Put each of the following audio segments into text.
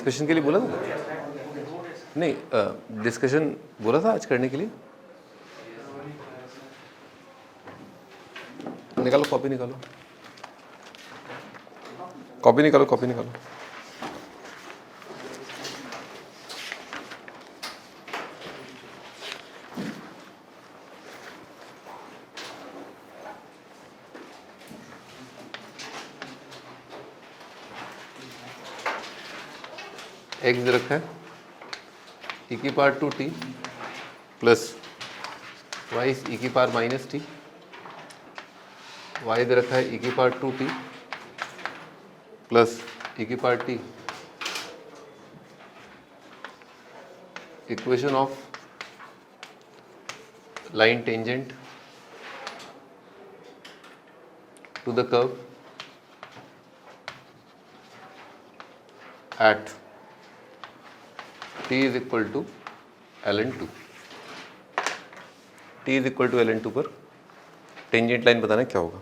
Discussion के लिए बोला था नहीं, डिस्कशन बोला था आज करने के लिए। निकालो कॉपी निकालो, कॉपी निकालो, कॉपी निकालो। एक्स दे रखा है e की power 2t plus y e की पावर माइनस टी, वाई दे रखा है e की पावर 2t प्लस e की power t। Equation of line tangent to the curve at t is equal to ln2। t is equal to ln2 पर tangent line बताना क्या होगा।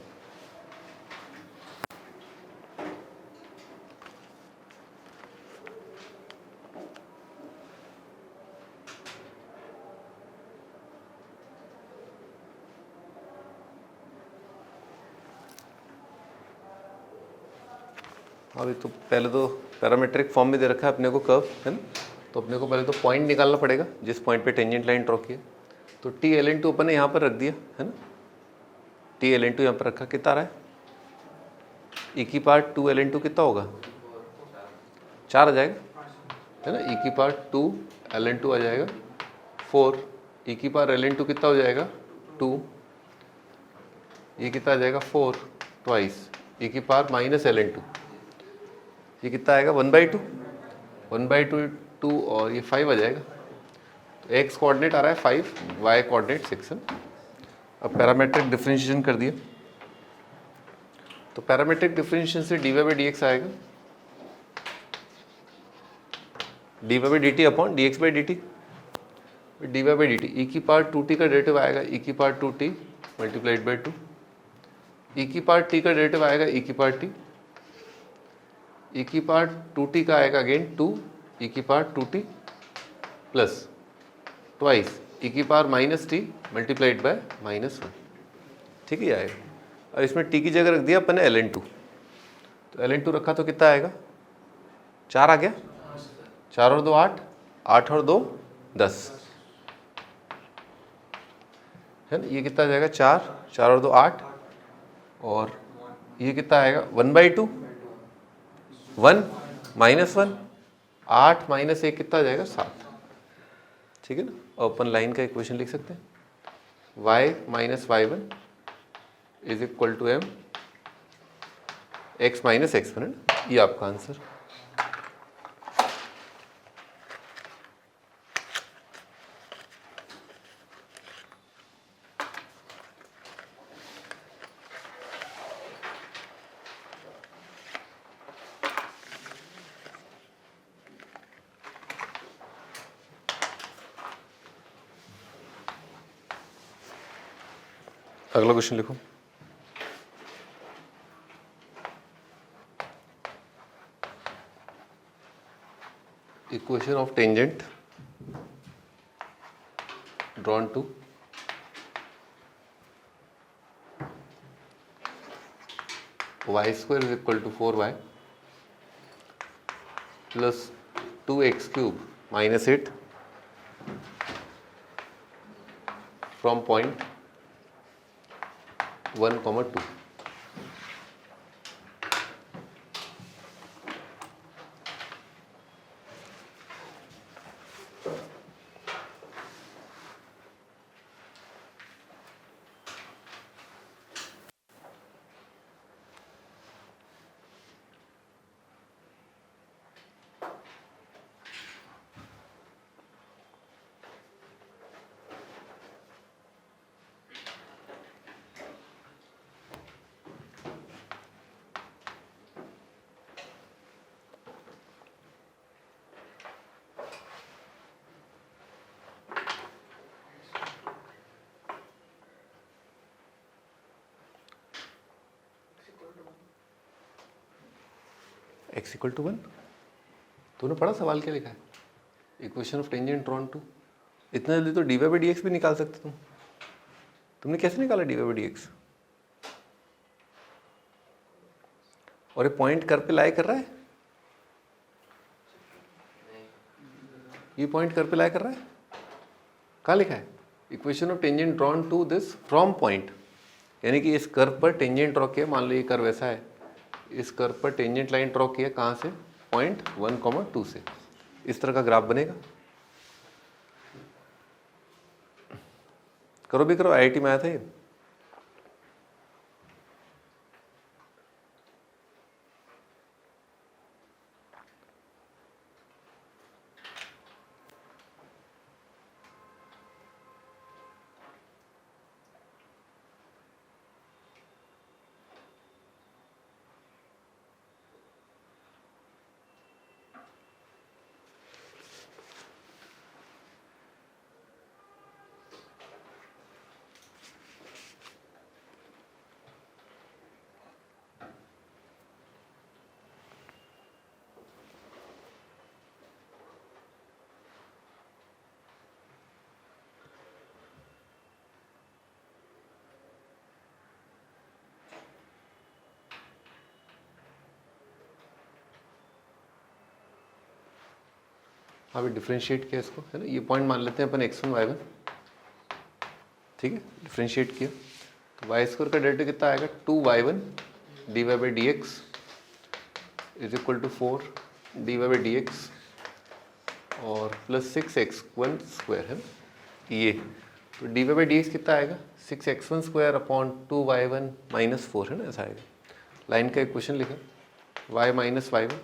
अभी तो पहले तो पैरामीट्रिक फॉर्म में दे रखा है अपने को कर्व, है ना, तो अपने को पहले तो पॉइंट निकालना पड़ेगा जिस पॉइंट पे टेंजेंट लाइन ड्रॉ की है। तो टी ln2 अपन ने यहाँ पर रख दिया, है ना, टी ln2 यहाँ पर रखा, कितना आ रहा है e की पावर 2 ln2 कितना होगा, 4 आ जाएगा, है ना, e की पावर 2 ln2 आ जाएगा 4, e की पावर ln2 कितना हो जाएगा 2, ये कितना आ जाएगा 4 ट्वाइस e की पावर माइनस ln2, ये कितना आएगा 1/2, 1/2 2 और ये 5 आ जाएगा। तो एक्स कोऑर्डिनेट आ रहा है 5, वाई कोऑर्डिनेट 6 है। अब पैरामेट्रिक डिफरेंशिएशन कर दिया तो पैरामेट्रिक डिफरेंशिएशन से dy/dx आएगा dy/dt upon dx/dt। dy/dt e की पावर 2t का डेरिवेटिव आएगा e की power 2t multiplied by 2, e की पावर t का डेरिवेटिव आएगा e की पावर t, e की पावर 2t का आएगा अगेन 2 e की power 2t plus twice e की power minus T multiplied by -1। ठीक है आएगा। और इसमें t की जगह रख दिया अपन ने ln2, तो ln2 रखा तो कितना आएगा 4 आ गया, 4 और 2 8, 8 और 2 10, है ना, ये कितना आ जाएगा 4, 4 और 2 8, और ये कितना आएगा 1/2, 1 -1, 8 माइनस 1 कितना आ जाएगा 7। ठीक है ना, और अपन लाइन का इक्वेशन लिख सकते हैं y minus y1 is equal to m x minus x1, ये आपका आंसर। अगला क्वेश्चन लिखो। Equation of tangent drawn to y² is equal to 4y plus 2x³ minus 8 from point 1, 2। x equal to 1, तूने पढ़ा सवाल क्या लिखा है? Equation of tangent drawn to. इतना जल्दी तो D Y by D x भी निकाल सकते तुम। तुमने कैसे निकाला d Y by D x? और ये पॉइंट कर पे लाई कर रहा है, ये पॉइंट कर पे लाई कर रहा है। कहाँ लिखा है? Equation of tangent drawn to this from point, यानी कि इस कर्व पर टेंजेंट ड्रॉ किया। मान लो ये कर्व ऐसा है, इस कर्व पर टेंजेंट लाइन ड्रॉ किया। कहाँ से? पॉइंट 1,2 से। इस तरह का ग्राफ बनेगा। करो भी करो, आईआईटी में आया था ये। अभी डिफ्रेंशिएट किया इसको, है ना। ये पॉइंट मान लेते हैं अपन x1 y1, ठीक है। डिफ्रेंशिएट किया तो वाई स्क्वायर का डेरिवेटिव कितना आएगा? 2y1 dy by D x is equal to 4 dy by D x और प्लस 6x1 स्क्वायर, है ना। ये तो dy बाई डी एक्स कितना आएगा? 6x1 square upon 2y1 minus 4, है ना, ऐसा आएगा। लाइन का इक्वेशन लिखा y माइनस y1।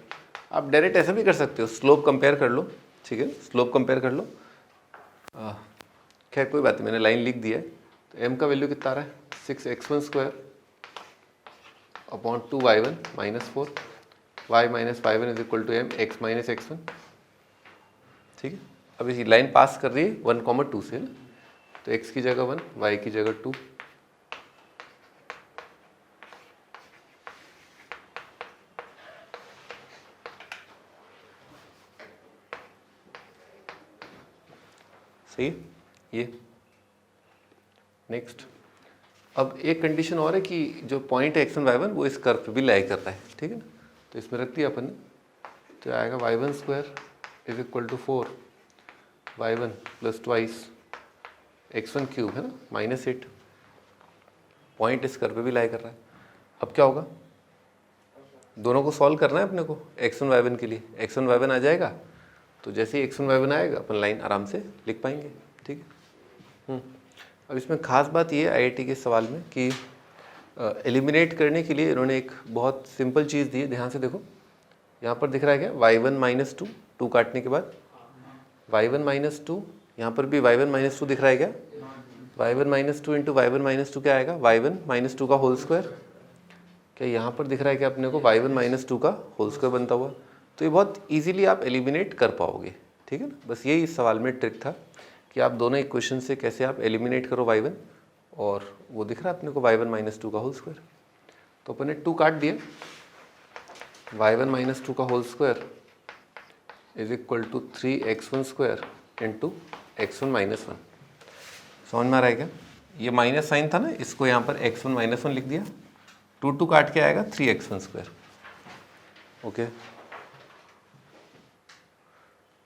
आप डायरेक्ट ऐसा भी कर सकते हो, स्लोप कंपेयर कर लो, ठीक है। स्लोप कंपेयर कर लो। खैर कोई बात नहीं, मैंने लाइन लिख दिया है। तो m का वैल्यू कितना आ रहा है? 6x1 square upon 2y1 minus 4, y minus y1 is equal to m x minus x1, ठीक है। अब इसी लाइन पास कर रही है 1,2 से, ना। तो x की जगह 1, y की जगह 2। सही है ये। नेक्स्ट, अब एक कंडीशन और है कि जो पॉइंट है x1 y1 वो इस कर्व पे भी लाई करता है, ठीक है ना। तो इसमें रख दिया अपन ने, तो आएगा y1 square is equal to 4 y1 plus twice x1 cube, है ना, माइनस 8। पॉइंट इस कर्व पे भी लाई कर रहा है। अब क्या होगा? दोनों को सॉल्व करना है अपने को x1 y1 के लिए। x1 y1 आ जाएगा तो जैसे ही x1 y1 आएगा अपन लाइन आराम से लिख पाएंगे, ठीक है। अब इसमें खास बात ये आईआईटी के सवाल में कि एलिमिनेट करने के लिए इन्होंने एक बहुत सिंपल चीज़ दी है। ध्यान से देखो, यहाँ पर दिख रहा है क्या? y1 माइनस 2, 2 काटने के बाद y1 माइनस 2, यहाँ पर भी y1 माइनस 2 दिख रहा है क्या? y1 minus 2 into y1 minus 2 क्या आएगा? y1 माइनस 2 का होल स्क्वायर। क्या यहाँ पर दिख रहा है कि अपने को y1 माइनस 2 का होल स्क्वायर बनता हुआ? तो ये बहुत इजीली आप एलिमिनेट कर पाओगे, ठीक है ना। बस यही इस सवाल में ट्रिक था कि आप दोनों इक्वेशन से कैसे आप एलिमिनेट करो y1, और वो दिख रहा है अपने को y1 माइनस 2 का होल स्क्वायर। तो अपन ने 2 काट दिया, y1 माइनस 2 का whole square is equal to 3x1 square into x1 minus 1। समझ में आ रहा है क्या? ये माइनस साइन था ना, इसको यहाँ पर x1 माइनस 1 लिख दिया। 2 काट के आएगा 3x1 स्क्वायर, ओके।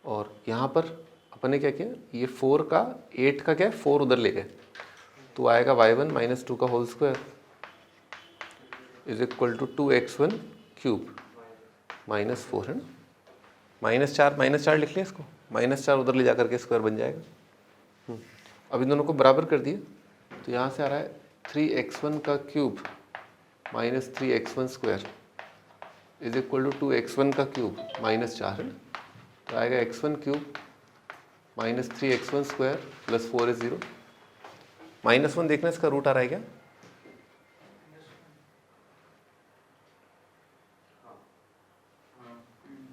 और यहाँ पर अपन ने क्या किया? ये 4 का 8 का क्या है? 4 उधर ले गए, तो आएगा y1 माइनस 2 का whole square is equal to 2x1 cube minus 4, है ना। माइनस 4 लिख लिया इसको, माइनस 4 उधर ले जा करके स्क्वायर बन जाएगा। अब इन दोनों को बराबर कर दिए, तो यहाँ से आ रहा है 3x1 का cube minus 3x1 square is equal to 2x1 का क्यूब माइनस 4, है ना। तो आएगा x1 cube minus 3x1 square plus 4 is 0। Minus 1 देखना, इसका रूट आ रहा है क्या?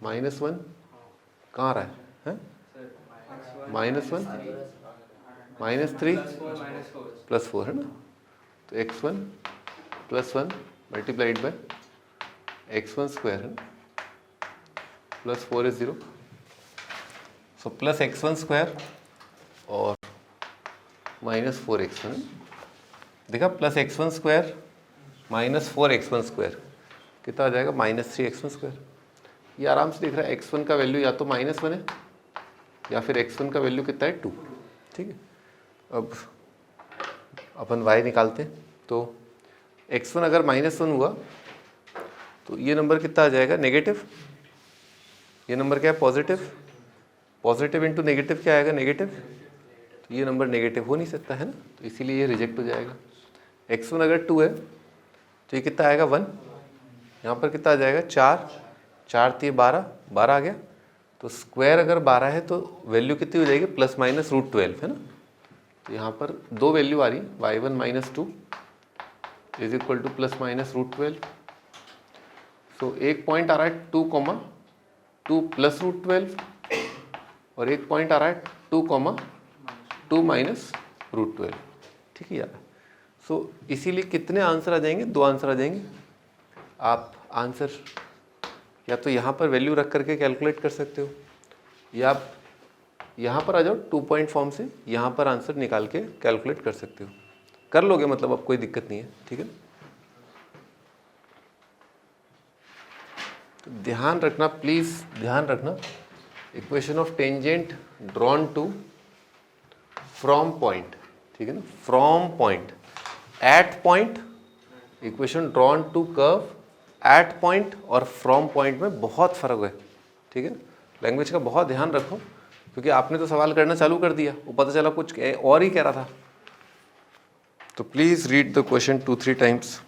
माइनस 1 कहाँ आ रहा है? माइनस 1 माइनस 3 प्लस 4, है ना। तो x1 plus 1 multiplied by x1 square, है ना, plus 4 is 0। So plus x1 square और माइनस 4x1, देखा, plus x1 square minus 4x1 square कितना आ जाएगा, माइनस 3x1 स्क्वायर। ये आराम से दिख रहा है x1 का वैल्यू या तो -1 है या फिर x1 का वैल्यू कितना है 2। ठीक है, अब अपन y निकालते हैं। तो x1 अगर -1 हुआ तो ये नंबर कितना आ जाएगा, नेगेटिव। ये नंबर क्या है, पॉजिटिव। पॉजिटिव इंटू नेगेटिव क्या आएगा, नेगेटिव। तो ये नंबर नेगेटिव हो नहीं सकता है ना, तो इसीलिए ये रिजेक्ट हो जाएगा। x1 अगर 2 है तो ये कितना आएगा, 1। यहाँ पर कितना आ जाएगा, 4, 4 3 12, 12 आ गया। तो स्क्वायर अगर 12 है तो वैल्यू कितनी हो जाएगी, प्लस माइनस √12 है ना। तो यहाँ पर दो वैल्यू आ रही है, y1 - 2 is equal two plus minus √12। सो एक पॉइंट आ रहा है 2, प्लस √12 और एक पॉइंट आ रहा है 2, 2 माइनस √12। ठीक है यार। सो इसीलिए कितने आंसर आ जाएंगे, 2 आंसर आ जाएंगे। आप आंसर या तो यहाँ पर वैल्यू रख करके कैलकुलेट कर सकते हो, या आप यहाँ पर आ जाओ 2 पॉइंट फॉर्म से, यहाँ पर आंसर निकाल के कैलकुलेट कर सकते हो। कर लोगे मतलब, अब कोई दिक्कत नहीं है। ठीक है, तो ध्यान रखना, प्लीज़ ध्यान रखना, equation of tangent drawn to from point. ठीक है ना, from point, at point, equation drawn to curve at point और फ्रॉम पॉइंट में बहुत फ़र्क है। ठीक है, लैंग्वेज का बहुत ध्यान रखो, क्योंकि आपने तो सवाल करना चालू कर दिया, वो पता चला कुछ और ही कह रहा था। तो please read the question 2-3 times.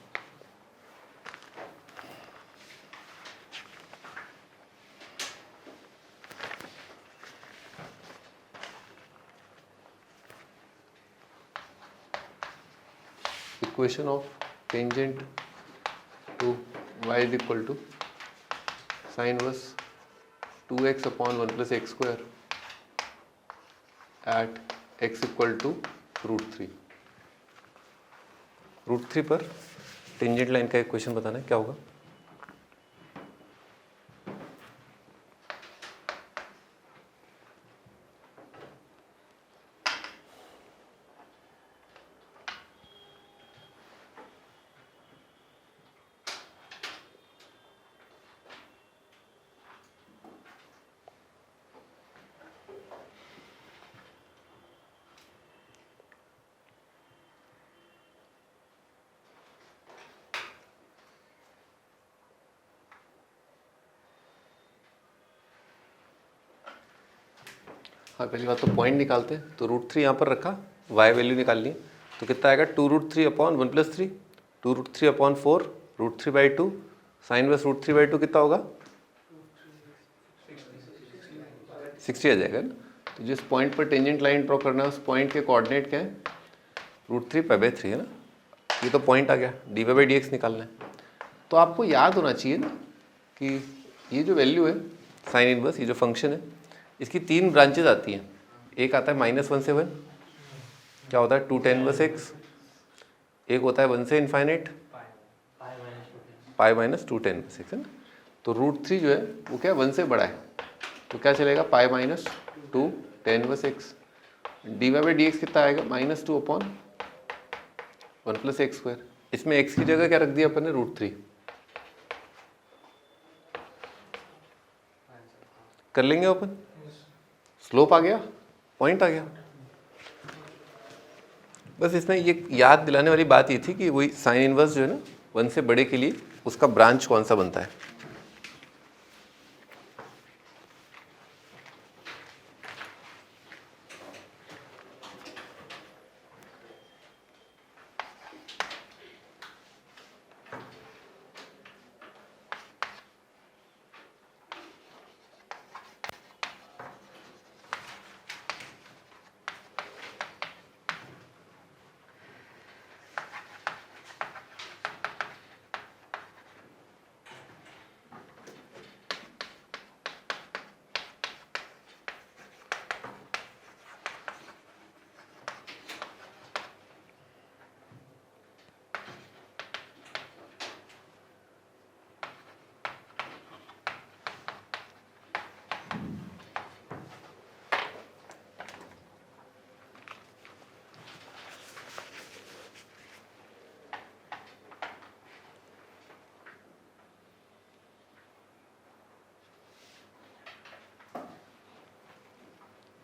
Equation of tangent to y is equal to sin inverse 2x upon 1 plus x square at x equal to √3। √3 पर टेंजेंट लाइन का इक्वेशन बताना है, क्या होगा। हाँ, पहली बात तो पॉइंट निकालते हैं। तो √3 यहाँ पर रखा, y वैल्यू निकालनी है, तो कितना आएगा, 2√3 अपॉन 1 + 3, 2√3 अपॉन 4, √3/2, साइन इनवर्स √3/2 कितना होगा, 60 आ जाएगा ना। तो जिस पॉइंट पर टेंजेंट लाइन ड्रॉ करना है उस पॉइंट के कोऑर्डिनेट क्या है, √3 π/3 है ना। ये तो पॉइंट आ गया, dy/dx निकालना है। तो आपको याद होना चाहिए ना कि ये जो वैल्यू है साइन इनवर्स, ये जो फंक्शन है, इसकी 3 ब्रांचेज आती हैं। एक आता है -1 से 1, क्या होता है 2 tan इनवर्स x। एक होता है 1 से infinite, pi minus 2 tan inverse x है ना। तो √3 जो है वो क्या 1 से बड़ा है, तो क्या चलेगा, pi minus 2 tan inverse x। dy/dx कितना आएगा, -2 अपॉन 1 + x स्क्वायर। इसमें x की जगह क्या रख दिया अपन ने, √3। कर लेंगे अपन, स्लोप आ गया, पॉइंट आ गया। बस इसमें ये याद दिलाने वाली बात ये थी कि वही साइन इनवर्स जो है ना 1 से बड़े के लिए उसका ब्रांच कौन सा बनता है।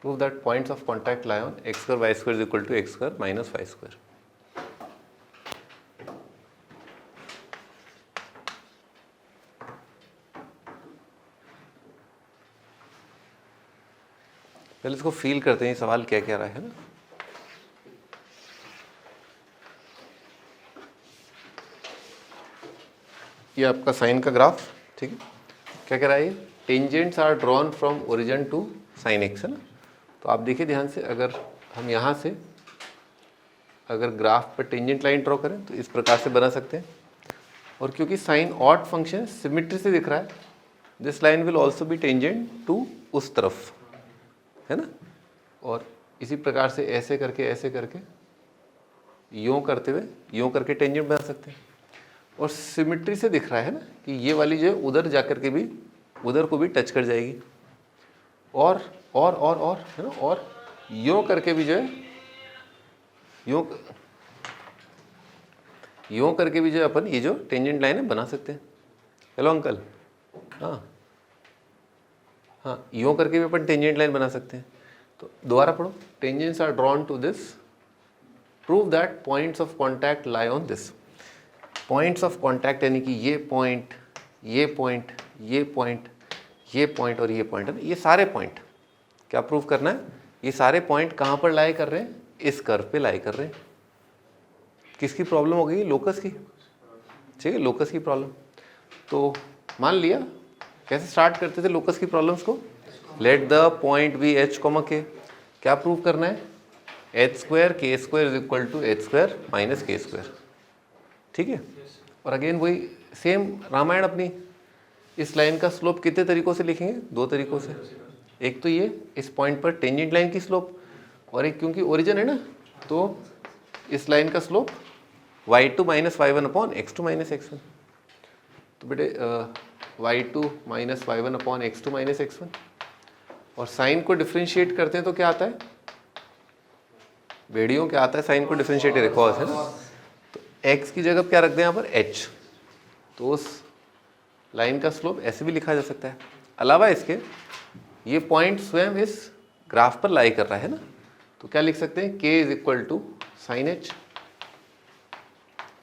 Prove that points of contact lie on x square y square is equal to x square minus y square. पहले इसको फील करते हैं सवाल क्या क्या रहा है ना। ये आपका साइन का ग्राफ, ठीक है। क्या कह रहा है ये, tangents are drawn from origin to sine x, है ना। तो आप देखिए ध्यान से, अगर हम यहाँ से अगर ग्राफ पर टेंजेंट लाइन ड्रॉ करें तो इस प्रकार से बना सकते हैं। और क्योंकि साइन ऑड फंक्शन सिमिट्री से दिख रहा है, this line will also be tangent to उस तरफ, है ना। और इसी प्रकार से ऐसे करके यूँ करते हुए यूँ करके टेंजेंट बना सकते हैं। और सिमिट्री से दिख रहा है ना कि ये वाली जो है उधर जाकर के भी उधर को भी टच कर जाएगी। और है ना, और यूँ करके भी जो है यूँ करके भी जो है अपन ये जो टेंजेंट लाइन है बना सकते हैं। हेलो अंकल, हाँ यूँ करके भी अपन टेंजेंट लाइन बना सकते हैं। तो दोबारा पढ़ो, tangents are drawn to this, prove that points of contact lie on this. Points of contact यानी कि ये पॉइंट, ये पॉइंट, ये पॉइंट, ये पॉइंट और ये पॉइंट, है ना, ये सारे पॉइंट क्या प्रूव करना है, ये सारे पॉइंट कहाँ पर लाई कर रहे हैं, इस कर्व पे लाई कर रहे हैं। किसकी प्रॉब्लम हो गई, लोकस की, ठीक है, लोकस की प्रॉब्लम। तो मान लिया कैसे स्टार्ट करते थे लोकस की प्रॉब्लम्स को, let the point be h comma k, क्या प्रूव करना है, h square k square is equal to h square minus k square, ठीक है। और अगेन वही सेम रामायण अपनी, इस लाइन का स्लोप कितने तरीकों से लिखेंगे, दो तरीकों से। एक तो ये इस पॉइंट पर टेंजेंट लाइन की स्लोप, और एक क्योंकि ओरिजिन है ना तो इस लाइन का slope y2 minus y1 upon x2 minus x1। तो बेटे y2 minus y1 upon x2 minus x1, और साइन को डिफ्रेंशिएट करते हैं तो क्या आता है, बेड़ियों क्या आता है साइन को डिफ्रेंशिएट, रिकॉस, है ना। तो x की जगह क्या रख दें यहाँ पर h, तो उस लाइन का स्लोप ऐसे भी लिखा जा सकता है। अलावा इसके ये पॉइंट स्वयं इस ग्राफ पर लाई कर रहा है ना, तो क्या लिख सकते हैं, k is equal to sine h।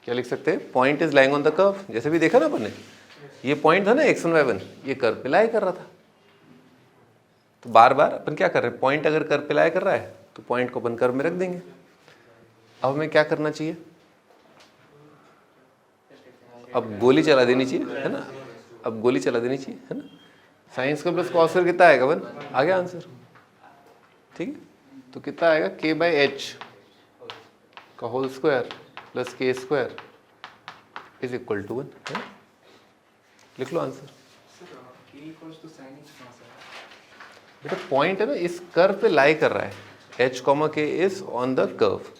क्या लिख सकते हैं, point is lying on the curve, जैसे भी देखा ना अपन ने, ये पॉइंट था ना x1 y1, ये कर्व पे लाई कर रहा था। तो बार बार अपन क्या कर रहे हैं, पॉइंट अगर कर्व पे लाई कर रहा है तो पॉइंट को अपन कर्व में रख देंगे। अब हमें क्या करना चाहिए, अब गोली चला देनी चाहिए, है ना, अब गोली चला देनी चाहिए, है ना। साइंस का प्लस कॉस स्क्वायर कितना आएगा, 1 आ गया आंसर, ठीक है। तो कितना आएगा, k बाई एच का होल स्क्वायर प्लस के स्क्वायर इज इक्वल टू 1, है ना। लिख लो आंसर। बेटा पॉइंट है ना इस कर्व पे लाई कर रहा है, h comma k is on the curve.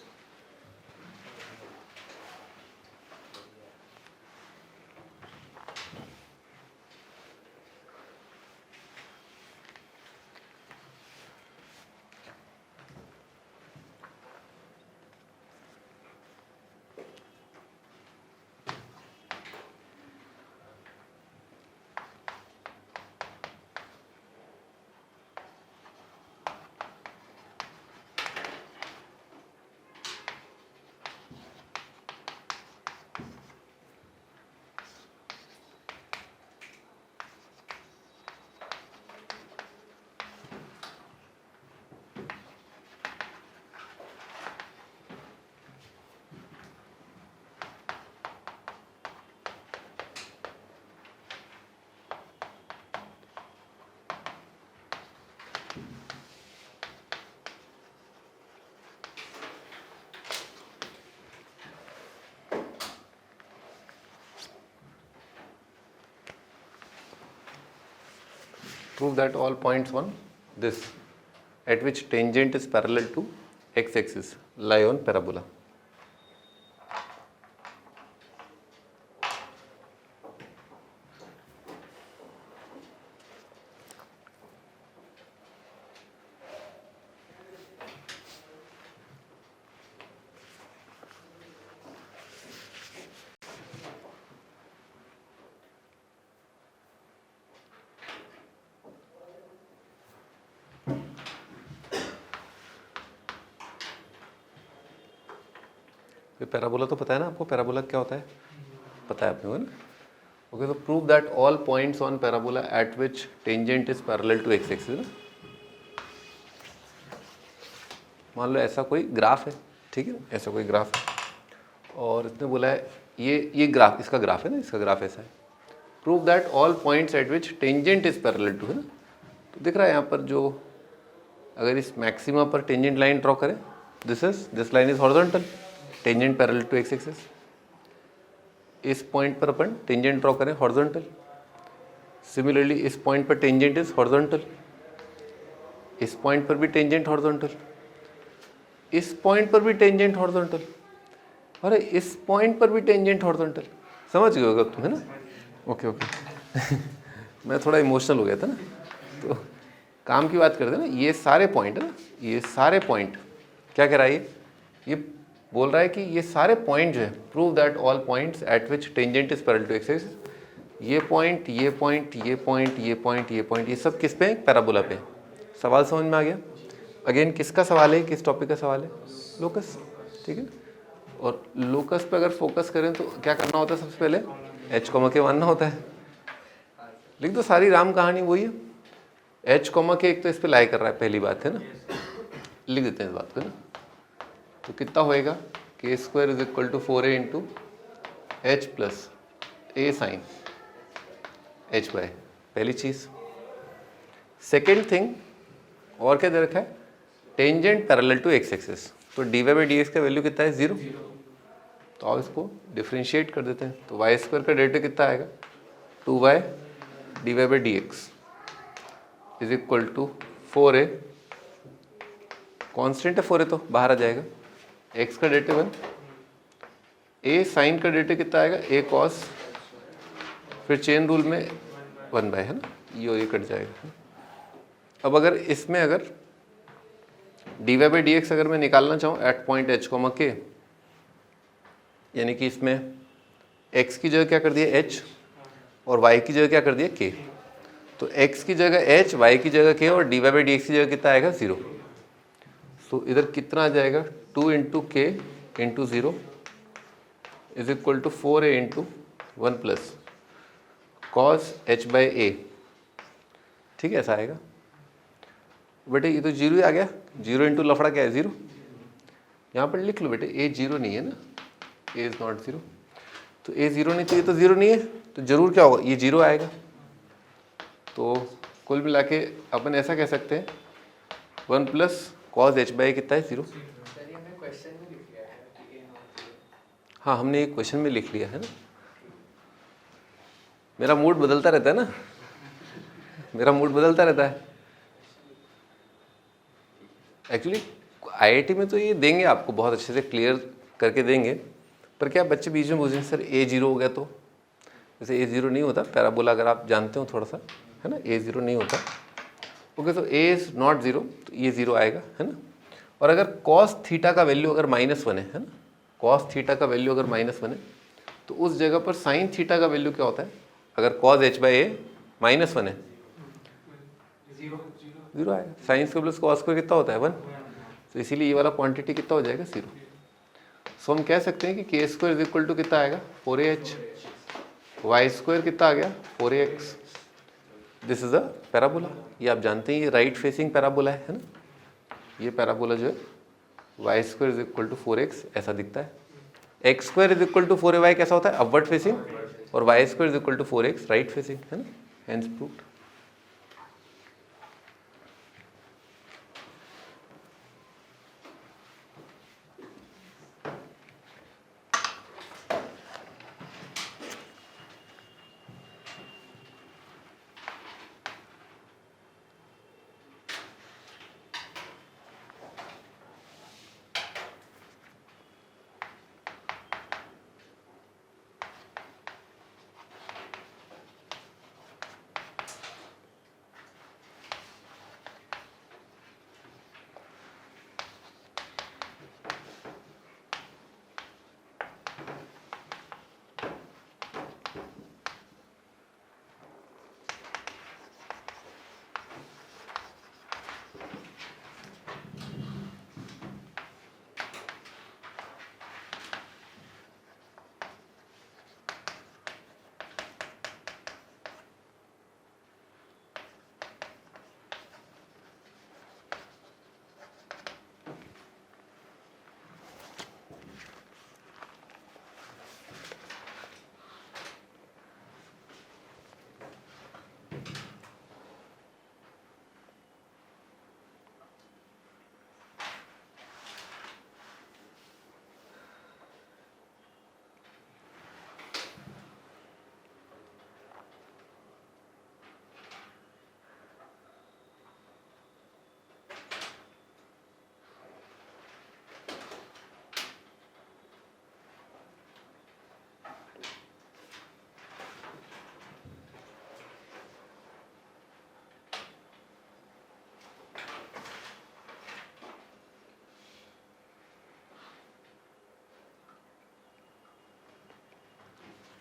Prove that all points on this at which tangent is parallel to x-axis lie on parabola. Parabola तो पता है ना आपको, पैराबोला क्या होता है पता है आपने को ना। ओके, तो prove that all points on parabola at which tangent is parallel to x axis ना। मान लो ऐसा कोई ग्राफ है, ठीक है, ऐसा कोई ग्राफ है और इसने बोला है ये ग्राफ, इसका ग्राफ है ना, इसका ग्राफ ऐसा है। Prove that all points at which tangent is parallel to, है ना। तो दिख रहा है यहाँ पर जो, अगर इस मैक्सिमा पर टेंजेंट लाइन ड्रॉ करें, this line is horizontal, tangent parallel to x axis. इस पॉइंट पर अपन टेंजेंट ड्रॉ करें हॉरिजॉन्टल, सिमिलरली इस पॉइंट पर टेंजेंट इज हॉरिजॉन्टल, इस पॉइंट पर भी टेंजेंट हॉरिजॉन्टल, इस पॉइंट पर भी टेंजेंट हॉरिजॉन्टल, अरे इस पॉइंट पर भी टेंजेंट हॉरिजॉन्टल। समझ गए होगा तुम, है ना। ओके ओके मैं थोड़ा इमोशनल हो गया था ना, तो काम की बात करते हैं ना। ये सारे पॉइंट है ना, ये सारे पॉइंट क्या कह रहा है, ये बोल रहा है कि ये सारे पॉइंट जो है, prove that all points at which tangent is parallel to x axis. ये पॉइंट, ये पॉइंट, ये पॉइंट, ये पॉइंट, ये पॉइंट, ये सब किस पे है, पैराबोला पे। सवाल समझ में आ गया। अगेन किसका सवाल है, किस टॉपिक का सवाल है, लोकस, ठीक है। और लोकस पे अगर फोकस करें तो क्या करना होता है, सबसे पहले h कॉमा के मानना होता है। लिख दो, सारी राम कहानी वही है। h कॉमा के एक तो इस पे लाई कर रहा है, पहली बात है ना, लिख देते हैं इस बात को ना। तो कितना होएगा, K square is equal to 4a into H plus A sine H by, पहली चीज। सेकेंड थिंग, और क्या दे रखा है, tangent parallel to x axis. तो D Y by D x का वैल्यू कितना है, 0। तो आप इसको डिफ्रेंशिएट कर देते हैं, तो वाई स्क्वायर का डेरिवेटिव कितना आएगा, 2y d Y by D x is equal to 4a, constant है 4a तो बाहर आ जाएगा, x का डेरिवेटिव 1, a साइन का डेरिवेटिव कितना आएगा, a कॉस, फिर चेन रूल में 1 बाय, है ना, ये और ये कट जाएगा। अब अगर इसमें अगर d Y by D x अगर मैं निकालना चाहूँ एट पॉइंट h कॉमा के, यानी कि इसमें x की जगह क्या कर दिया h और y की जगह क्या कर दिया k, तो x की जगह h, y की जगह k और d Y by D x की जगह कितना आएगा, 0। तो इधर कितना आ जाएगा, 2 into K into 0 is equal to 4a into 1 plus cos h by A, ठीक है, ऐसा आएगा। बेटे ये तो 0 ही आ गया, 0 इंटू लफड़ा क्या है, 0। यहाँ पर लिख लो बेटे, a 0 नहीं है ना, a इज़ नॉट 0। तो a 0 नहीं, तो ये तो 0 नहीं है, तो जरूर क्या होगा, ये 0 आएगा। तो कुल मिला के अपन ऐसा कह सकते हैं 1 प्लस कॉस h बाई कितना है, 0। हाँ, हमने एक क्वेश्चन में लिख लिया है ना। मेरा मूड बदलता रहता है ना, मेरा मूड बदलता रहता है। एक्चुअली आईआईटी में तो ये देंगे आपको, बहुत अच्छे से क्लियर करके देंगे, पर क्या बच्चे बीच में पूछेंगे सर a 0 हो गया तो, जैसे a 0 नहीं होता, पैराबोला अगर आप जानते हो थोड़ा सा, है ना, a 0 नहीं होता। ओके, तो a इज़ नॉट 0, तो ये 0 आएगा, है ना। और अगर कॉस थीटा का वैल्यू अगर -1 है ना, कॉस थीटा का वैल्यू अगर -1 है, तो उस जगह पर साइन थीटा का वैल्यू क्या होता है, अगर कॉस h बाई ए -1 है, 0 आएगा। Sine square plus cos square कितना होता है, 1। तो इसीलिए ये वाला क्वांटिटी कितना हो जाएगा, 0। सो हम कह सकते हैं कि के स्क्वायर इज इक्वल टू कितना आएगा, 4ah, वाई स्क्वायर कितना आ गया, 4ax। This is a parabola. ये आप जानते हैं, ये राइट फेसिंग पैराबोला है ना। ये पैराबोला जो है y square is equal to 4x ऐसा दिखता है, x square is equal to 4ay कैसा होता है, अपवर्ड फेसिंग, और y square is equal to 4x right facing, है ना, hence proved.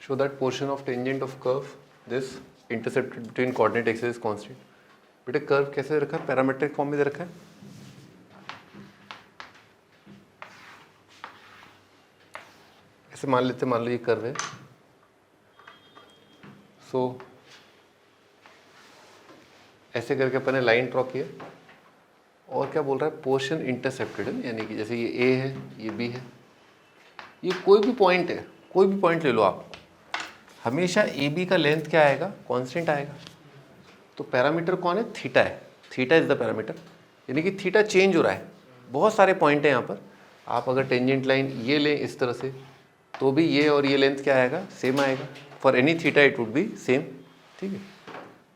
show that portion of tangent of curve this intercepted between coordinate axis is constant। बेटे curve कैसे रखा है, पैरामेट्रिक फॉर्म में दे रखा है। ऐसे मान लेते, मान लो ये कर्व है। सो ऐसे करके अपन ने लाइन ड्रॉ किया और क्या बोल रहा है, पोर्शन इंटरसेप्टेड है, यानी कि जैसे ये ए है, ये बी है, ये कोई भी पॉइंट है, कोई भी पॉइंट ले लो आप, हमेशा ए बी का लेंथ क्या आएगा, कांस्टेंट आएगा। तो पैरामीटर कौन है, थीटा है, थीटा इज द पैरामीटर, यानी कि थीटा चेंज हो रहा है। बहुत सारे पॉइंट हैं यहाँ पर, आप अगर टेंजेंट लाइन ये लें इस तरह से तो भी ये और ये लेंथ क्या आएगा, सेम आएगा। For any theta it would be same. ठीक है,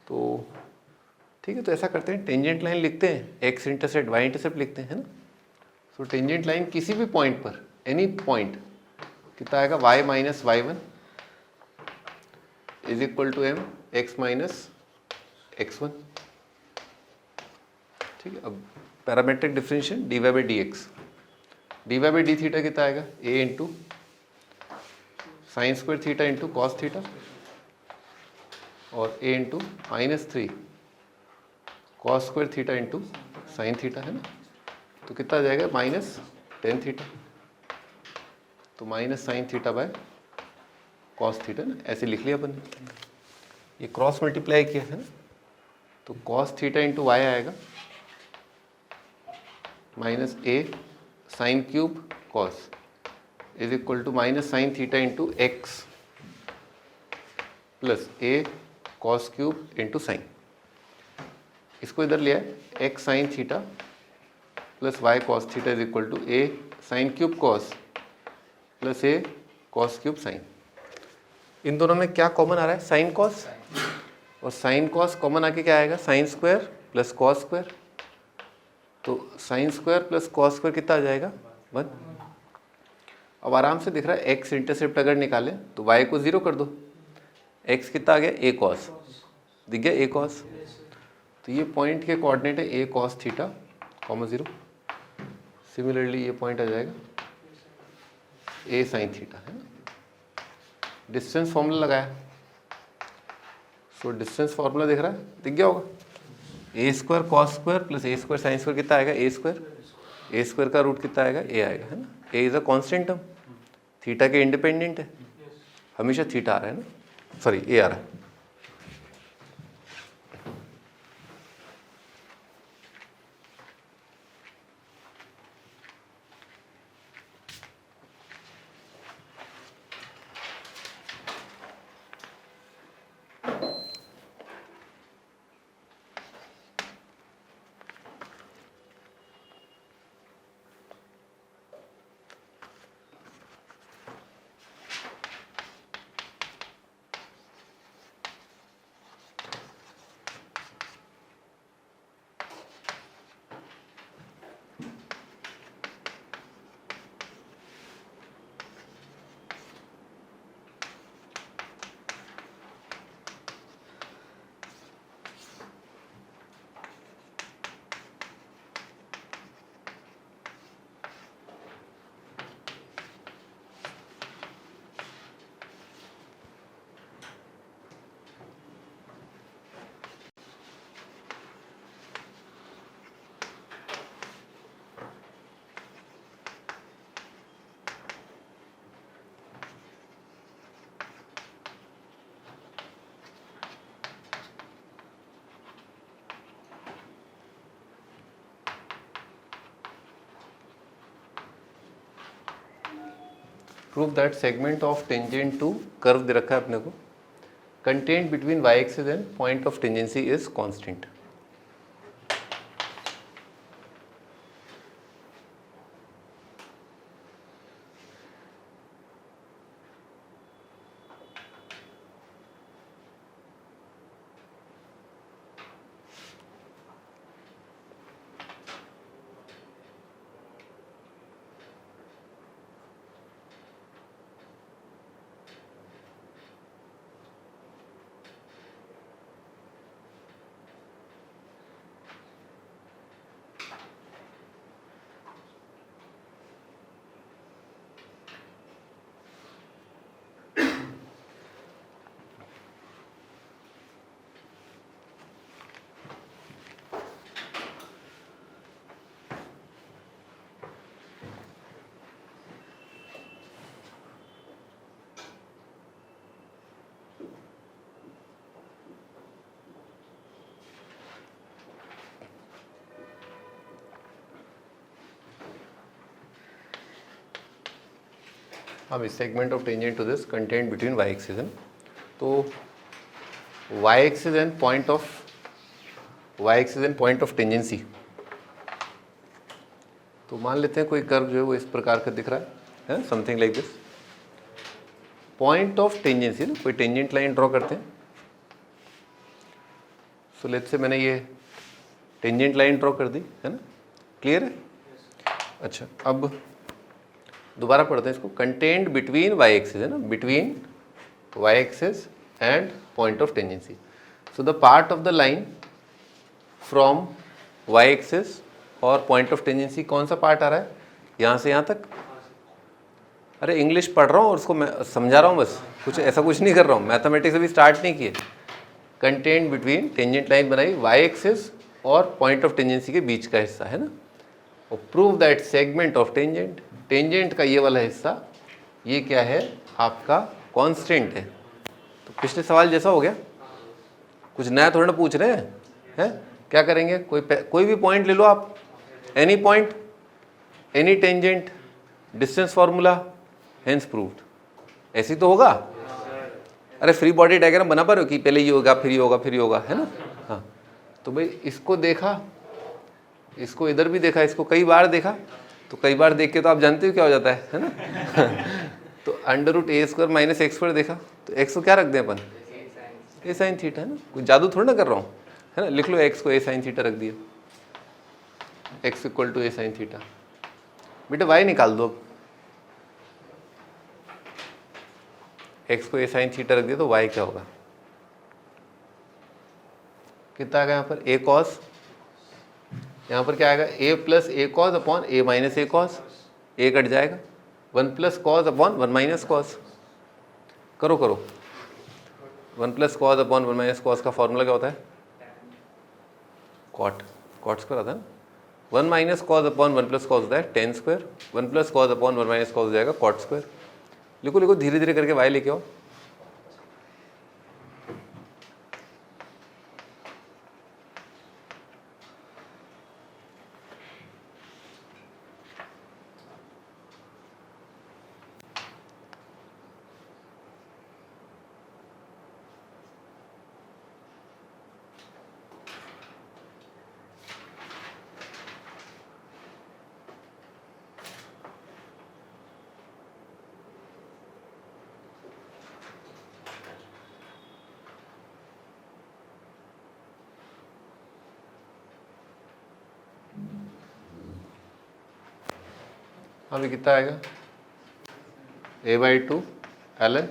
तो ठीक है, तो ऐसा करते हैं, टेंजेंट लाइन लिखते हैं, एक्स इंटरसेप्ट वाई इंटरसेप्ट लिखते हैं, है ना। सो टेंजेंट लाइन किसी भी पॉइंट पर, एनी पॉइंट, कितना आएगा, y minus Y one is equal to M X minus X one. ठीक है, अब parametric differentiation D Y by D X, D Y by D theta कितना आएगा, A into sine square theta into cos theta और A into minus three cos square theta into sine theta, है ना। तो कितना आ जाएगा, माइनस टेन थीटा, तो minus sine theta by cos theta ना, ऐसे लिख लिया अपन ने। ये क्रॉस मल्टीप्लाई किया है ना, तो कॉस थीटा इंटू वाई आएगा minus A sine cube cos is equal to minus sine theta into X plus A cos cube into sine. इसको इधर लिया है, X sine theta plus Y cos theta is equal to A sine cube cos plus A cos cube sine. इन दोनों में क्या common आ रहा है, साइन कॉस, और साइन कॉस कॉमन आके क्या आएगा, sine square plus cos square. तो sine square plus cos square कितना आ जाएगा, 1। अब आराम से दिख रहा है, एक्स इंटरसेप्ट अगर निकालें तो वाई को 0 कर दो, एक्स कितना आ गया, ए कॉस, दिख गया ए कॉस। तो ये पॉइंट के कोऑर्डिनेट है ए कॉस थीटा कॉमा 0। सिमिलरली ये पॉइंट आ जाएगा ए साइन थीटा, है ना। डिस्टेंस फॉर्मूला लगाया, सो डिस्टेंस फॉर्मूला दिख रहा है, दिख गया होगा, A square cos square plus A square sine square कितना आएगा, ए स्क्वायर, ए स्क्वायर का रूट कितना आएगा, ए आएगा, है ना। A is a constant term, theta के इंडिपेंडेंट है, हमेशा थीटा आ रहा है ना, सॉरी ए आ रहा है। Prove that segment of tangent to curve दे रखा है अपने को, content between Y axis and point of tangency is constant. अब इस segment of tangent to this content between Y axis है, तो Y axis and point of tangency. तो मान लेते हैं कोई कर्व जो है वो इस प्रकार का दिख रहा है something like this. Point of tangency ना, कोई टेंजेंट लाइन ड्रॉ करते हैं। सो लेट्स से मैंने ये टेंजेंट लाइन ड्रॉ कर दी है ना, क्लियर है? अच्छा, अब दोबारा पढ़ते हैं इसको। कंटेंट बिटवीन वाई एक्सिस है ना, between Y axis and point of tangency. So the part of the line from y axis और पॉइंट ऑफ टेंजेंसी, कौन सा पार्ट आ रहा है? यहाँ से यहाँ तक। अरे इंग्लिश पढ़ रहा हूँ और उसको मैं समझा रहा हूँ बस, कुछ ऐसा कुछ नहीं कर रहा हूँ, मैथमेटिक्स अभी स्टार्ट नहीं किए। कंटेंट बिटवीन, टेंजेंट लाइन बनाई वाई एक्सिस और पॉइंट ऑफ टेंजेंसी के बीच का हिस्सा है ना, और prove that segment of tangent, tangent का ये वाला हिस्सा ये क्या है आपका? कांस्टेंट है। तो पिछले सवाल जैसा हो गया, कुछ नया थोड़ा ना पूछ रहे हैं। क्या करेंगे? कोई भी पॉइंट ले लो आप, any point, any tangent, distance formula, hence proved. ऐसे ही तो होगा। अरे फ्री बॉडी डायग्राम बना पा रहे हो कि पहले ये होगा फिर ये होगा फिर ये होगा, है ना? हाँ, तो भाई इसको देखा, इसको इधर भी देखा, इसको कई बार देखा, तो कई बार देख के तो आप जानते हो क्या हो जाता है ना? तो अंडर रूट ए स्क्वायर माइनस एक्स स्क्वायर देखा, तो एक्स को क्या रख दें अपन? ए साइन थीटा, है ना? कोई जादू थोड़ा ना कर रहा हूँ, है ना? लिख लो एक्स को ए साइन थीटा रख दिया, x equal to A sine theta. बेटा वाई निकाल दो, अब एक्स को ए साइन थीटा रख दिया तो वाई क्या होगा? कितना आ गया यहाँ पर? ए कॉस, यहाँ पर क्या आएगा? ए plus A cos upon A minus A cos, A cut जाएगा, 1 plus cos upon 1 minus cos. करो 1 plus cos upon 1 minus cos का फॉर्मूला क्या होता है? कॉट स्क्वायर आता है ना। 1 minus cos upon 1 plus cos होता है ten square, 1 plus cos upon 1 minus cos हो जाएगा कॉट स्क्वायर। लिखो धीरे धीरे करके वाई लेके आओ। अभी कितना आएगा? a/2 ln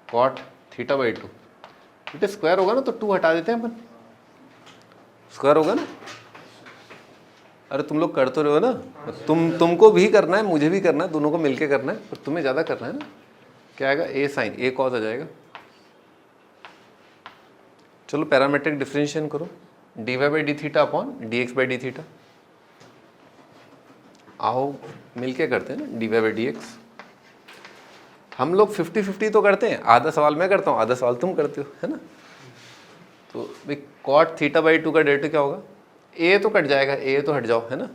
cot थीटा/2। बेटे स्क्वायर होगा ना तो 2 हटा देते हैं अपन, स्क्वायर होगा ना। अरे तुम लोग कर तो रहे हो ना, तुमको भी करना है, मुझे भी करना है, दोनों को मिलके करना है, पर तुम्हें ज़्यादा करना है ना। क्या आएगा? ए साइन ए कॉस आ जाएगा। चलो पैरामेट्रिक डिफरेंशिएशन करो, dy/d theta upon dx/d theta. आओ मिलके करते हैं ना, dy/dx। हम लोग 50-50 तो करते हैं, आधा सवाल मैं करता हूँ आधा सवाल तुम करते हो, है ना? तो भाई कॉट थीटा/2 का डेरिवेटिव क्या होगा? ए तो कट जाएगा, ए तो हट जाओ, है ना?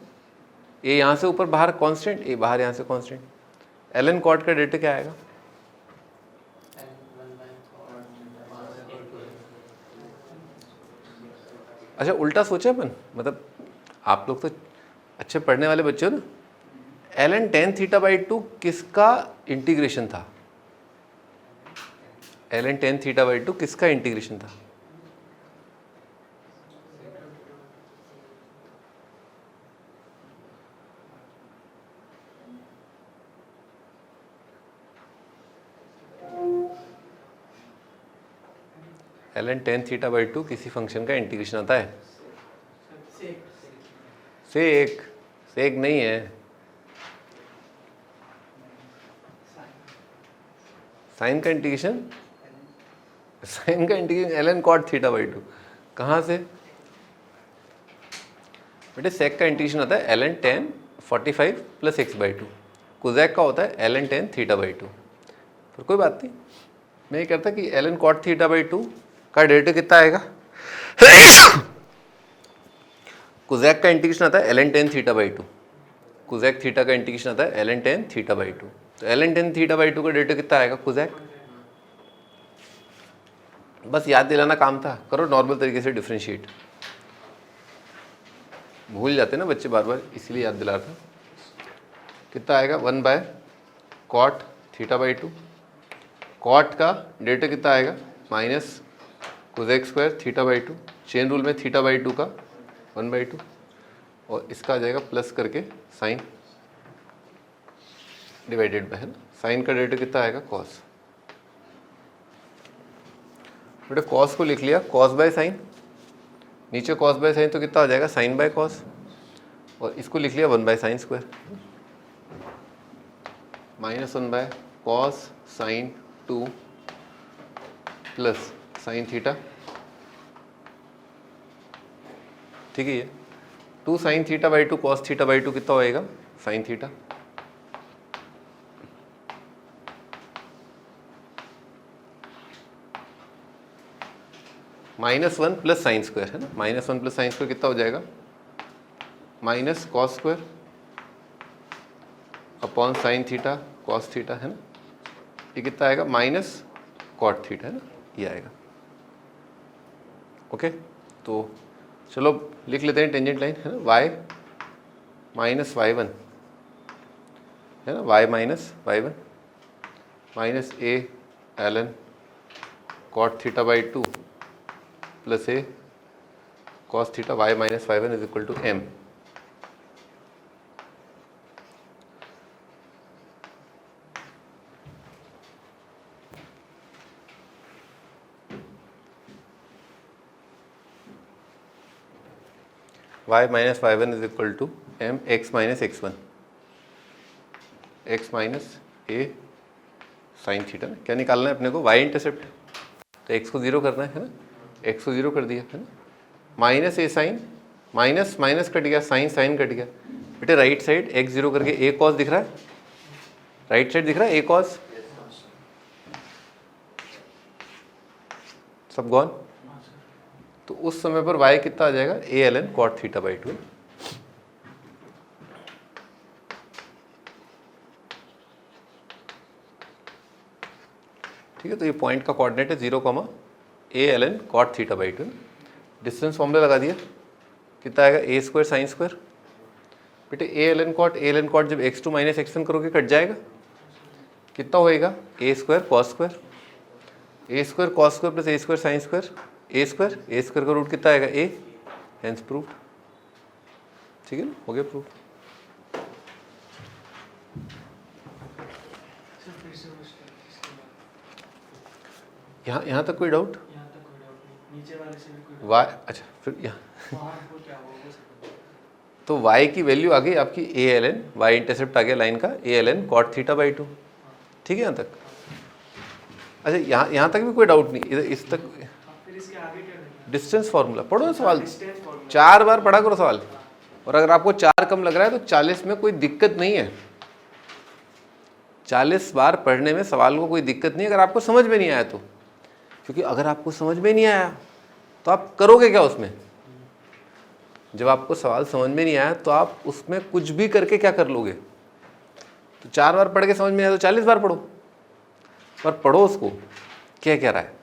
ए यहाँ से ऊपर बाहर कांस्टेंट, ए बाहर यहाँ से कांस्टेंट। ln कॉट का डेरिवेटिव क्या आएगा? अच्छा उल्टा सोचे अपन, मतलब आप लोग तो अच्छे पढ़ने वाले बच्चे हो ना। ln tan θ/2 किसका इंटीग्रेशन था? ln tan θ/2 किसका इंटीग्रेशन था? ln tan θ/2 किसी फंक्शन का इंटीग्रेशन आता है? सेक नहीं है, साइन का इंटीग्रेशन ln cot θ/2 कहाँ से? बेटे सेक का इंटीग्रेशन आता है ln tan 45 प्लस x/2, कोजैक का होता है ln tan θ/2। पर कोई बात नहीं, मैं ये कहता कि ln cot θ/2 का डेरिवेटिव कितना आएगा? कोजैक का इंटीग्रेशन आता है ln tan θ/2, कोजैक थीटा का इंटीग्रेशन आता है ln tan θ/2। तो ln tan थीटा बाई 2 का डेरिवेटिव कितना आएगा कोसेक। बस याद दिलाना काम था, करो नॉर्मल तरीके से डिफ्रेंशिएट। भूल जाते ना बच्चे बार बार, इसलिए याद दिला रहा था। कितना आएगा 1 by cot theta by 2। Cot का डेरिवेटिव कितना आएगा minus cosec square theta by 2। Chain rule में थीटा बाई 2 का 1 बाई 2, और इसका आ जाएगा प्लस करके साइन डिवाइडेड बाय, है ना। साइन का डेरिवेटिव कितना आएगा कॉस। बेटा कॉस को लिख लिया कॉस बाय साइन, नीचे कॉस बाय साइन तो कितना हो जाएगा साइन बाय कॉस, और इसको लिख लिया 1 by sine square minus 1 by cos sine 2 plus sine theta. ठीक है, ये 2 sine theta by 2 cos theta by 2 कितना होएगा sine theta. -1 plus sine square, है ना। -1 प्लस साइन स्क्वायर कितना हो जाएगा minus cos square upon sine theta cos theta, है ना। ये कितना आएगा माइनस कॉट थीटा, है ना, ये आएगा। ओके, तो चलो लिख लेते हैं टेंजेंट लाइन, है ना। y माइनस y1, है ना, y minus y1 minus a ln cot theta by 2 plus a cos theta y minus y1 is equal to m। y minus y1 is equal to m x minus x1, x minus a sine theta. क्या निकालना है अपने को y intercept, तो x को 0 करना है ना, x को 0 कर दिया, है ना। Minus a sine, minus minus cut गया, साइन साइन कट गया। बेटे राइट साइड x 0 करके a कॉस दिख रहा है, राइट साइड दिख रहा है a कॉस, सब गॉन। तो उस समय पर y कितना आ जाएगा a ln cot theta by 2। ठीक है, तो ये पॉइंट का कोऑर्डिनेट है 0, a ln cot theta by 2। Distance formula लगा दिया, कितना आएगा a स्क्वायर साइन स्क्वायर। बेटे a ln cot जब x2 माइनस x1 करोगे कट जाएगा, कितना होएगा a square cos square, a square cos square plus a square sine square, a square का रूट कितना आएगा a, हेंस प्रूव्ड। ठीक है ना, हो गया प्रूव। यहाँ तक कोई डाउट? y, अच्छा फिर यहाँ तो y की वैल्यू आ गई आपकी a ln, y इंटरसेप्ट आ गया लाइन का a ln cot theta by 2। ठीक है यहाँ तक। अच्छा यहाँ तक भी कोई डाउट नहीं, इधर इस तक डिस्टेंस फार्मूला पढ़ो ना, सवाल 4 बार पढ़ा करो सवाल, और अगर आपको 4 कम लग रहा है तो 40 में कोई दिक्कत नहीं है। 40 बार पढ़ने में सवाल को कोई दिक्कत नहीं, अगर आपको समझ में नहीं आया तो। क्योंकि अगर आपको समझ में नहीं आया तो आप करोगे क्या उसमें। जब आपको सवाल समझ में नहीं आया तो आप उसमें कुछ भी करके क्या कर लोगे। तो 4 बार पढ़ के समझ में आया तो 40 बार पढ़ो, पर पढ़ो उसको क्या कह रहा है।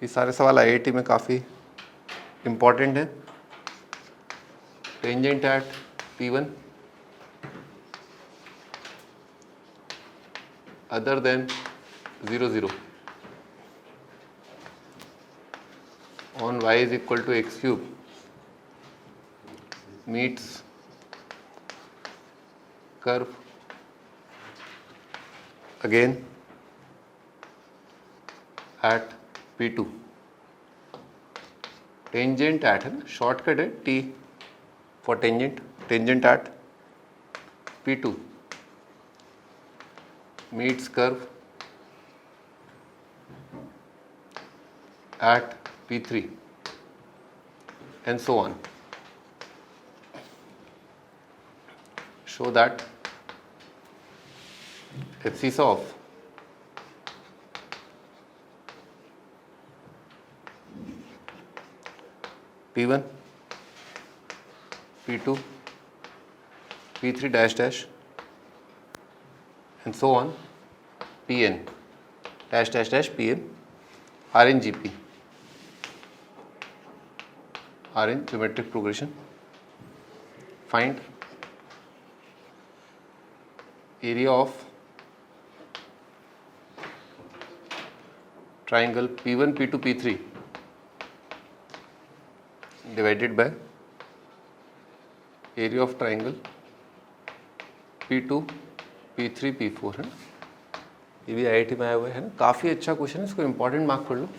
ये सारे सवाल आईआईटी में काफ़ी इम्पॉर्टेंट हैं। Tangent at P1 other than 0 0 on y is equal to x cube meets curve again at P2। Tangent at है ना, शॉर्टकट है T for tangent, tangent at P2 meets curve at P3 and so on. Show that abscissa of P1 P2 P3 dash dash and so on Pn dash dash dash Pn are in GP, are in geometric progression. Find area of triangle P1 P2 P3 divided by area of triangle P2 P3 P4 है ना. ये भी IIT में आया हुआ है ना. काफ़ी अच्छा क्वेश्चन है, इसको इम्पॉर्टेंट मार्क कर लो.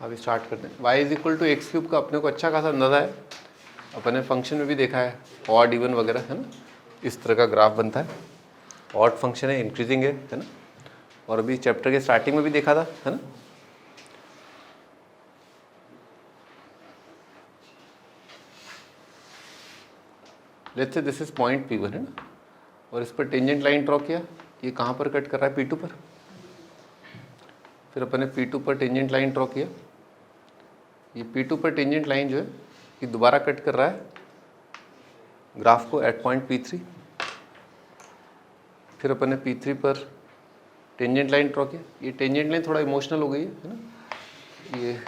अभी स्टार्ट करते हैं. y is equal to x cube का अपने को अच्छा खासा अंदाजा है, अपने फंक्शन में भी देखा है, ऑड इवन वगैरह है ना. इस तरह का ग्राफ बनता है, ऑड फंक्शन है, इंक्रीजिंग है ना. और अभी चैप्टर के स्टार्टिंग में भी देखा था है ना. Let's say this is point P1 है ना, और इस पर टेंजेंट लाइन ड्रॉ किया. ये कहाँ पर कट कर रहा है? P2 पर. फिर अपने P2 पर टेंजेंट लाइन ड्रॉ किया. ये P2 पर टेंजेंट लाइन जो है ये दोबारा कट कर रहा है ग्राफ को एट पॉइंट P3. फिर अपने P3 पर टेंजेंट लाइन ड्रॉ किया. ये टेंजेंट लाइन थोड़ा इमोशनल हो गई है ना. ये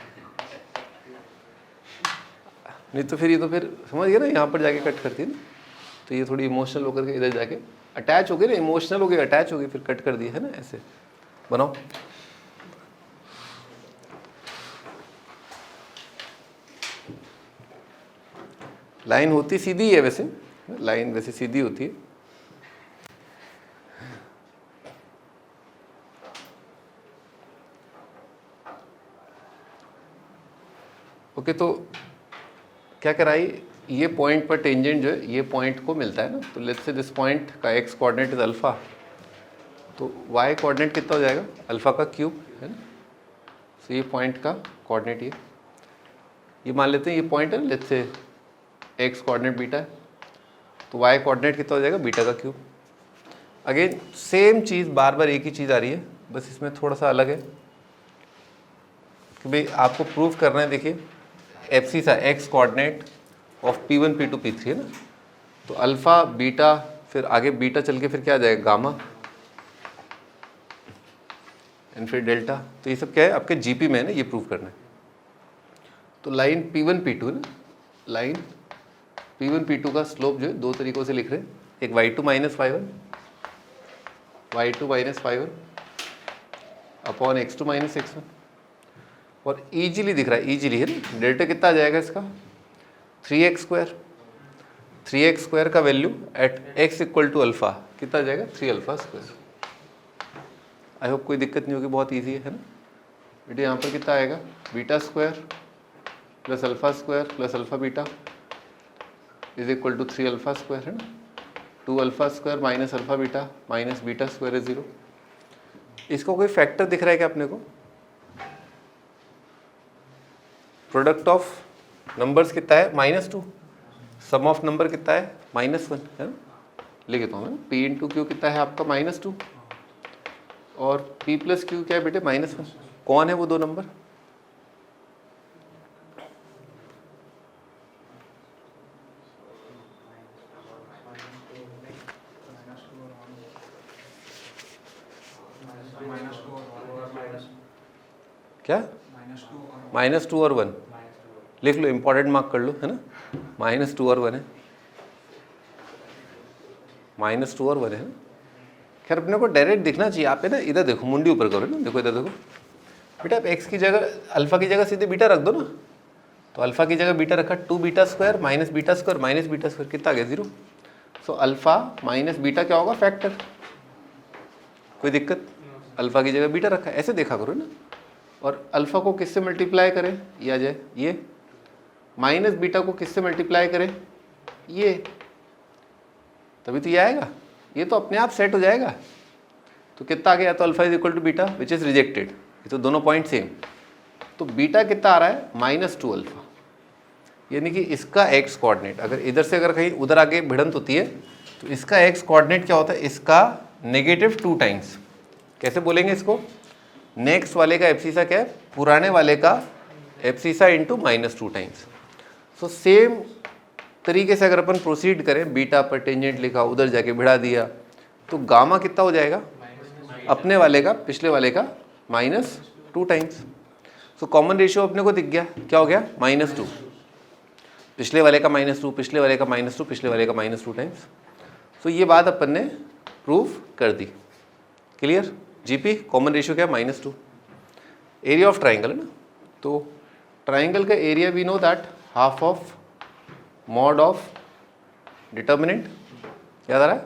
नहीं तो फिर ये तो फिर समझ गए ना, यहाँ पर जाके कट करती है ना. तो ये थोड़ी इमोशनल होकर के इधर जाके अटैच हो गई ना, इमोशनल हो गई, अटैच हो गई, फिर कट कर दिया है ना. ऐसे बनाओ. लाइन होती सीधी है वैसे, लाइन वैसे सीधी होती है. ओके, तो क्या कराई, ये पॉइंट पर टेंजेंट जो है ये पॉइंट को मिलता है ना. तो लेट्स से दिस पॉइंट का एक्स कोऑर्डिनेट इज अल्फा, तो वाई कोऑर्डिनेट कितना हो जाएगा? अल्फा का क्यूब है ना. तो ये पॉइंट का कोऑर्डिनेट ये मान लेते हैं, ये पॉइंट है, let's say x coordinate beta है, तो वाई कोऑर्डिनेट कितना हो जाएगा? बीटा का क्यूब. अगेन सेम चीज़, बार बार एक ही चीज़ आ रही है, बस इसमें थोड़ा सा अलग है कि भाई आपको प्रूव करना है. देखिए एफ सी सा x coordinate of P1 P2 P3 है ना. तो अल्फ़ा बीटा, फिर आगे बीटा चल के फिर क्या आ जाएगा? गामा, एंड फिर डेल्टा. तो ये सब क्या है? आपके जीपी में है ना, ये प्रूव करना है. तो लाइन P1 P2 है ना, लाइन P1 P2 का स्लोप जो है दो तरीकों से लिख रहे हैं. एक y2 minus y1 upon x2 minus x1, और ईजिली दिख रहा है, ईजिली है ना. डेल्टा कितना आ जाएगा इसका? 3x². 3x² का value at x equal to alpha कितना आ जाएगा? 3α². आई होप कोई दिक्कत नहीं होगी, बहुत ईजी है ना बेटे. यहाँ पर कितना आएगा? β² plus α² plus alpha beta is equal to 3α² है ना. 2α² minus alpha beta minus β² is 0. इसको कोई फैक्टर दिख रहा है क्या अपने को? प्रोडक्ट ऑफ नंबर्स कितना है? -2। सम ऑफ नंबर कितना है? -1, है ना? लिख देता हूँ मैं, P इंटू क्यू कितना है आपका? -2 और P प्लस क्यू क्या है बेटे? -1। कौन है वो दो नंबर? क्या? -2 और 1 लिख लो, इंपॉर्टेंट मार्क कर लो, है ना? -2 और 1 है, -2 और 1 है ना? खैर अपने को डायरेक्ट दिखना चाहिए। आप है ना, इधर देखो, मुंडी ऊपर करो ना, देखो इधर देखो बेटा। आप एक्स की जगह, अल्फा की जगह सीधे बीटा रख दो ना। तो अल्फा की जगह बीटा रखा, 2 beta square minus beta square minus beta square कितना आ गया? 0। सो अल्फा माइनस बीटा क्या होगा? फैक्टर। कोई दिक्कत? अल्फा की जगह बीटा रखा है, ऐसे देखा करो ना। और अल्फा को किससे मल्टीप्लाई करें? ये आ जाए ये। माइनस बीटा को किससे मल्टीप्लाई करें? ये। तभी तो ये आएगा, ये तो अपने आप सेट हो जाएगा। तो कितना आ गया? तो alpha is equal to beta which is rejected. ये तो दोनों पॉइंट सेम। तो बीटा कितना आ रहा है? -2 अल्फा। यानी कि इसका एक्स कोऑर्डिनेट, अगर इधर से अगर कहीं उधर आगे भिड़ंत होती है तो इसका एक्स कोऑर्डिनेट क्या होता है? इसका -2 टाइम्स। कैसे बोलेंगे इसको? नेक्स्ट वाले का एब्सिसा क्या है? पुराने वाले का abscissa into -2 times. So same तरीके से अगर अपन प्रोसीड करें, बीटा पर टेंजेंट लिखा, उधर जाके भिड़ा दिया, तो गामा कितना हो जाएगा? अपने वाले का पिछले वाले का -2 टाइम्स। सो कॉमन रेशियो अपने को दिख गया, क्या हो गया? -2। पिछले वाले का -2, पिछले वाले का -2, पिछले वाले का -2 टाइम्स। सो ये बात अपन ने प्रूव कर दी। क्लियर? जीपी कॉमन रेशियो क्या है? -2। एरिया ऑफ ट्राइंगल है ना, तो ट्राइंगल का area we know that half of mod of determinant, याद आ रहा है?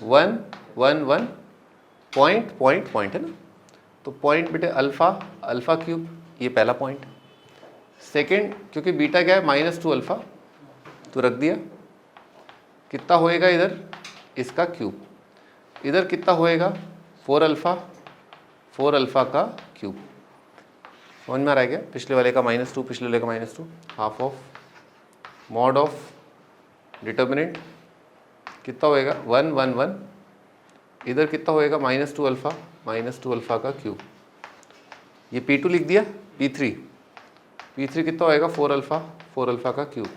1 1 1 पॉइंट पॉइंट पॉइंट है ना। तो पॉइंट बेटे अल्फा क्यूब, ये पहला पॉइंट। सेकेंड, क्योंकि बीटा क्या है? -2 अल्फा, तो रख दिया। कितना होएगा इधर? इसका क्यूब। इधर कितना होएगा? 4 अल्फा का क्यूब। समझ में आ रहा है क्या? पिछले वाले का -2, पिछले वाले का -2, half of mod of determinant कितना होएगा? 1 1 1। इधर कितना होएगा? -2 अल्फा का क्यूब। ये P2 लिख दिया। P3 कितना होएगा? 4 अल्फा का क्यूब।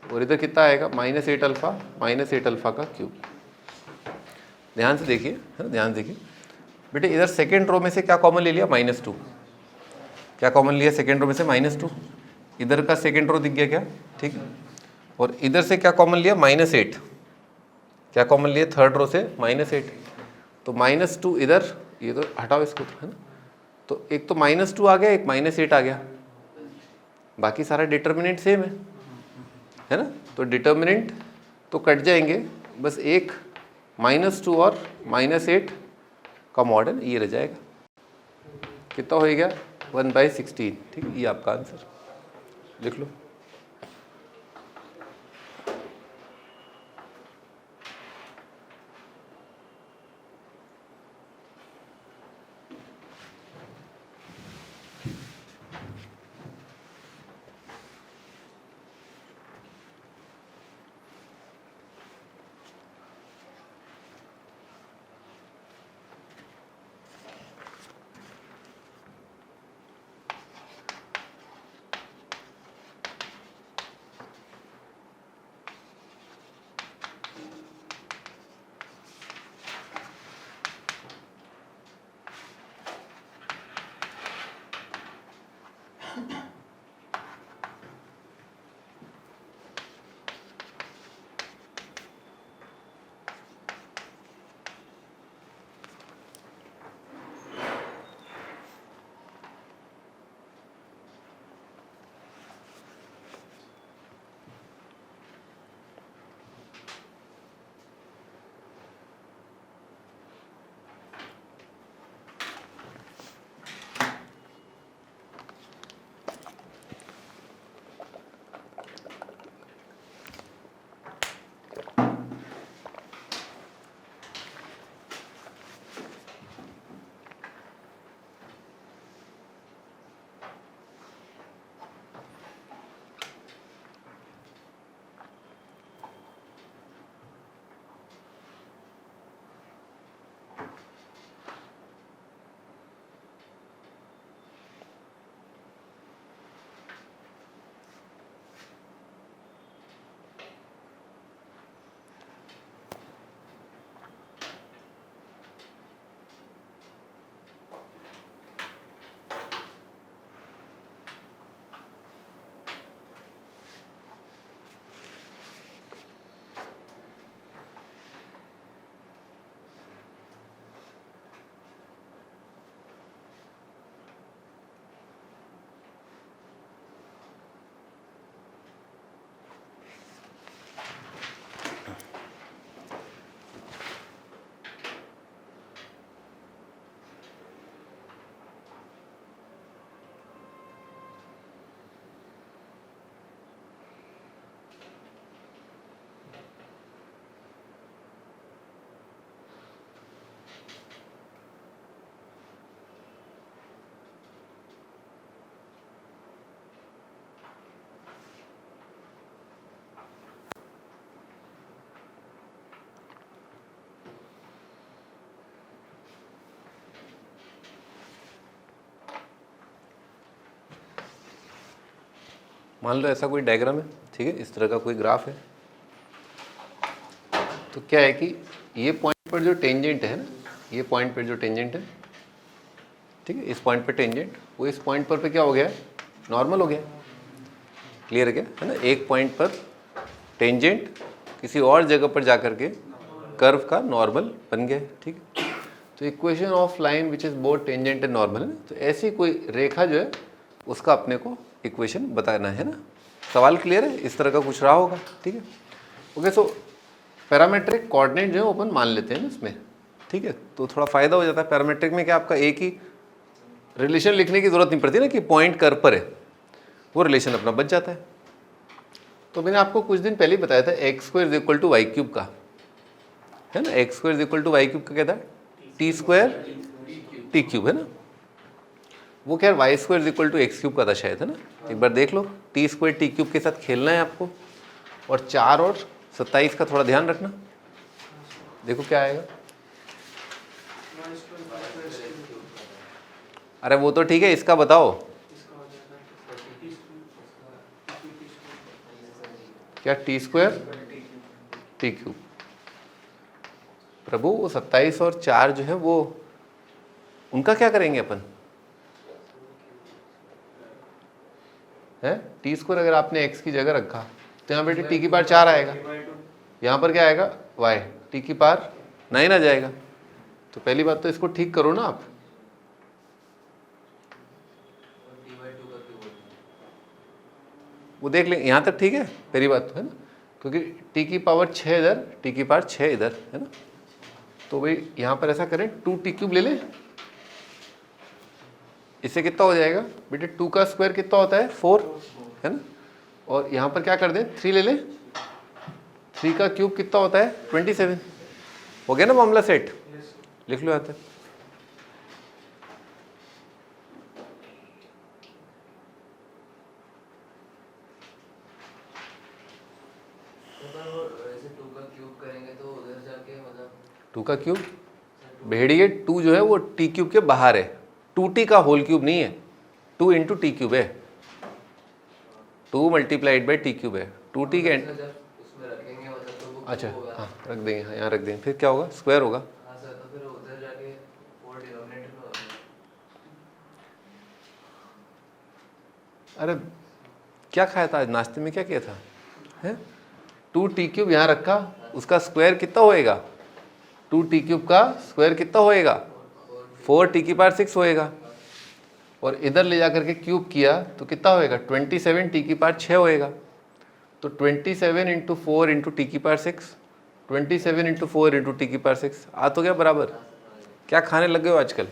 और इधर कितना आएगा? -8 अल्फा का क्यूब। ध्यान से देखिए, है ना, ध्यान से देखिए बेटे। इधर सेकेंड रो में से क्या कॉमन ले लिया? -2। क्या कॉमन लिया सेकेंड रो में से? -2। इधर का सेकेंड रो दिख गया क्या? ठीक है। और इधर से क्या कॉमन लिया? -8। क्या कॉमन लिया थर्ड रो से? -8। तो -2 इधर, ये तो हटाओ इसको, है ना। तो एक तो -2 आ गया, एक -8 आ गया, बाकी सारा डिटर्मिनेंट सेम है ना। तो डिटर्मिनेंट तो कट जाएंगे, बस एक -2 और -8 का मॉडल ये रह जाएगा। कितना हो गया? 1/16। ठीक है, ये आपका आंसर लिख लो। मान लो ऐसा कोई डायग्राम है, ठीक है, इस तरह का कोई ग्राफ है। तो क्या है कि ये पॉइंट पर जो टेंजेंट है ना, ये पॉइंट पर जो टेंजेंट है, ठीक है, इस पॉइंट पर टेंजेंट, वो इस पॉइंट पर क्या हो गया है, नॉर्मल हो गया। क्लियर है क्या, है ना। एक पॉइंट पर टेंजेंट किसी और जगह पर जाकर के कर्व का नॉर्मल बन गया है, ठीक है। तो equation of line which is both tangent and normal है ना, तो ऐसी कोई रेखा जो है उसका अपने को इक्वेशन बताना है ना। सवाल क्लियर है, इस तरह का कुछ रहा होगा, ठीक है। ओके, सो पैरामेट्रिक कोऑर्डिनेट जो है ओपन मान लेते हैं ना इसमें, ठीक है। तो थोड़ा फायदा हो जाता है पैरामेट्रिक में, कि आपका एक ही रिलेशन लिखने की जरूरत नहीं पड़ती ना, कि पॉइंट कर्व पर है, वो रिलेशन अपना बच जाता है। तो मैंने आपको कुछ दिन पहले ही बताया था x square is equal to y cube का, है ना। X square is equal to y cube का क्या था, टी स्क्वायर टी क्यूब, है ना। वो क्या y square is equal to x cube का था शायद, है ना। एक बार देख लो, टी स्क्वायर टी क्यूब के साथ खेलना है आपको, और 4 और 27 का थोड़ा ध्यान रखना। देखो क्या आएगा। अरे वो तो ठीक है, इसका बताओ क्या, टी स्क्वायर टी क्यूब। प्रभु वो 27 और 4 जो है वो, उनका क्या करेंगे अपन, है टी स्क्वायर अगर आपने x की जगह रखा तो यहाँ बेटे टी की पावर 4 आएगा, यहाँ पर क्या आएगा y, टी की पावर 9 आ जाएगा। तो पहली बात तो इसको ठीक करो ना आप, वो देख लें यहाँ तक, ठीक है। पहली बात तो है ना, क्योंकि टी की पावर 6 इधर, टी की पावर 6 इधर, है ना। तो भाई यहाँ पर ऐसा करें, 2 टी क्यूब ले लें। इससे कितना हो जाएगा बेटे, 2 का स्क्वायर कितना होता है 4, है ना। और यहाँ पर क्या कर दें, 3 ले लें, 3 का क्यूब कितना होता है 27। हो गया ना मामला सेट, लिख लो यहाँ तक। टू का क्यूब भेड़िए, 2 जो है वो टी क्यूब के बाहर है, 2t का होल क्यूब नहीं है, 2 इंटू टी क्यूब है, 2 मल्टीप्लाइड बाई टी क्यूब है, 2t के अच्छा हाँ रख देंगे, हाँ यहाँ रख देंगे, फिर क्या होगा स्क्वायर होगा। अरे क्या खाया था आज नाश्ते में, क्या किया था, है 2 टी क्यूब यहाँ रखा, उसका स्क्वायर कितना होएगा, 2 टी क्यूब का स्क्वायर कितना होएगा 4 टी की पावर 6 होएगा, और इधर ले जाकर के क्यूब किया तो कितना होएगा 27 टी की पावर 6 होएगा। तो 27 इंटू 4 इंटू टी की पावर 6, 27 इंटू 4 इंटू टी की पावर 6 आ तो क्या बराबर। क्या खाने लग गए हो आजकल,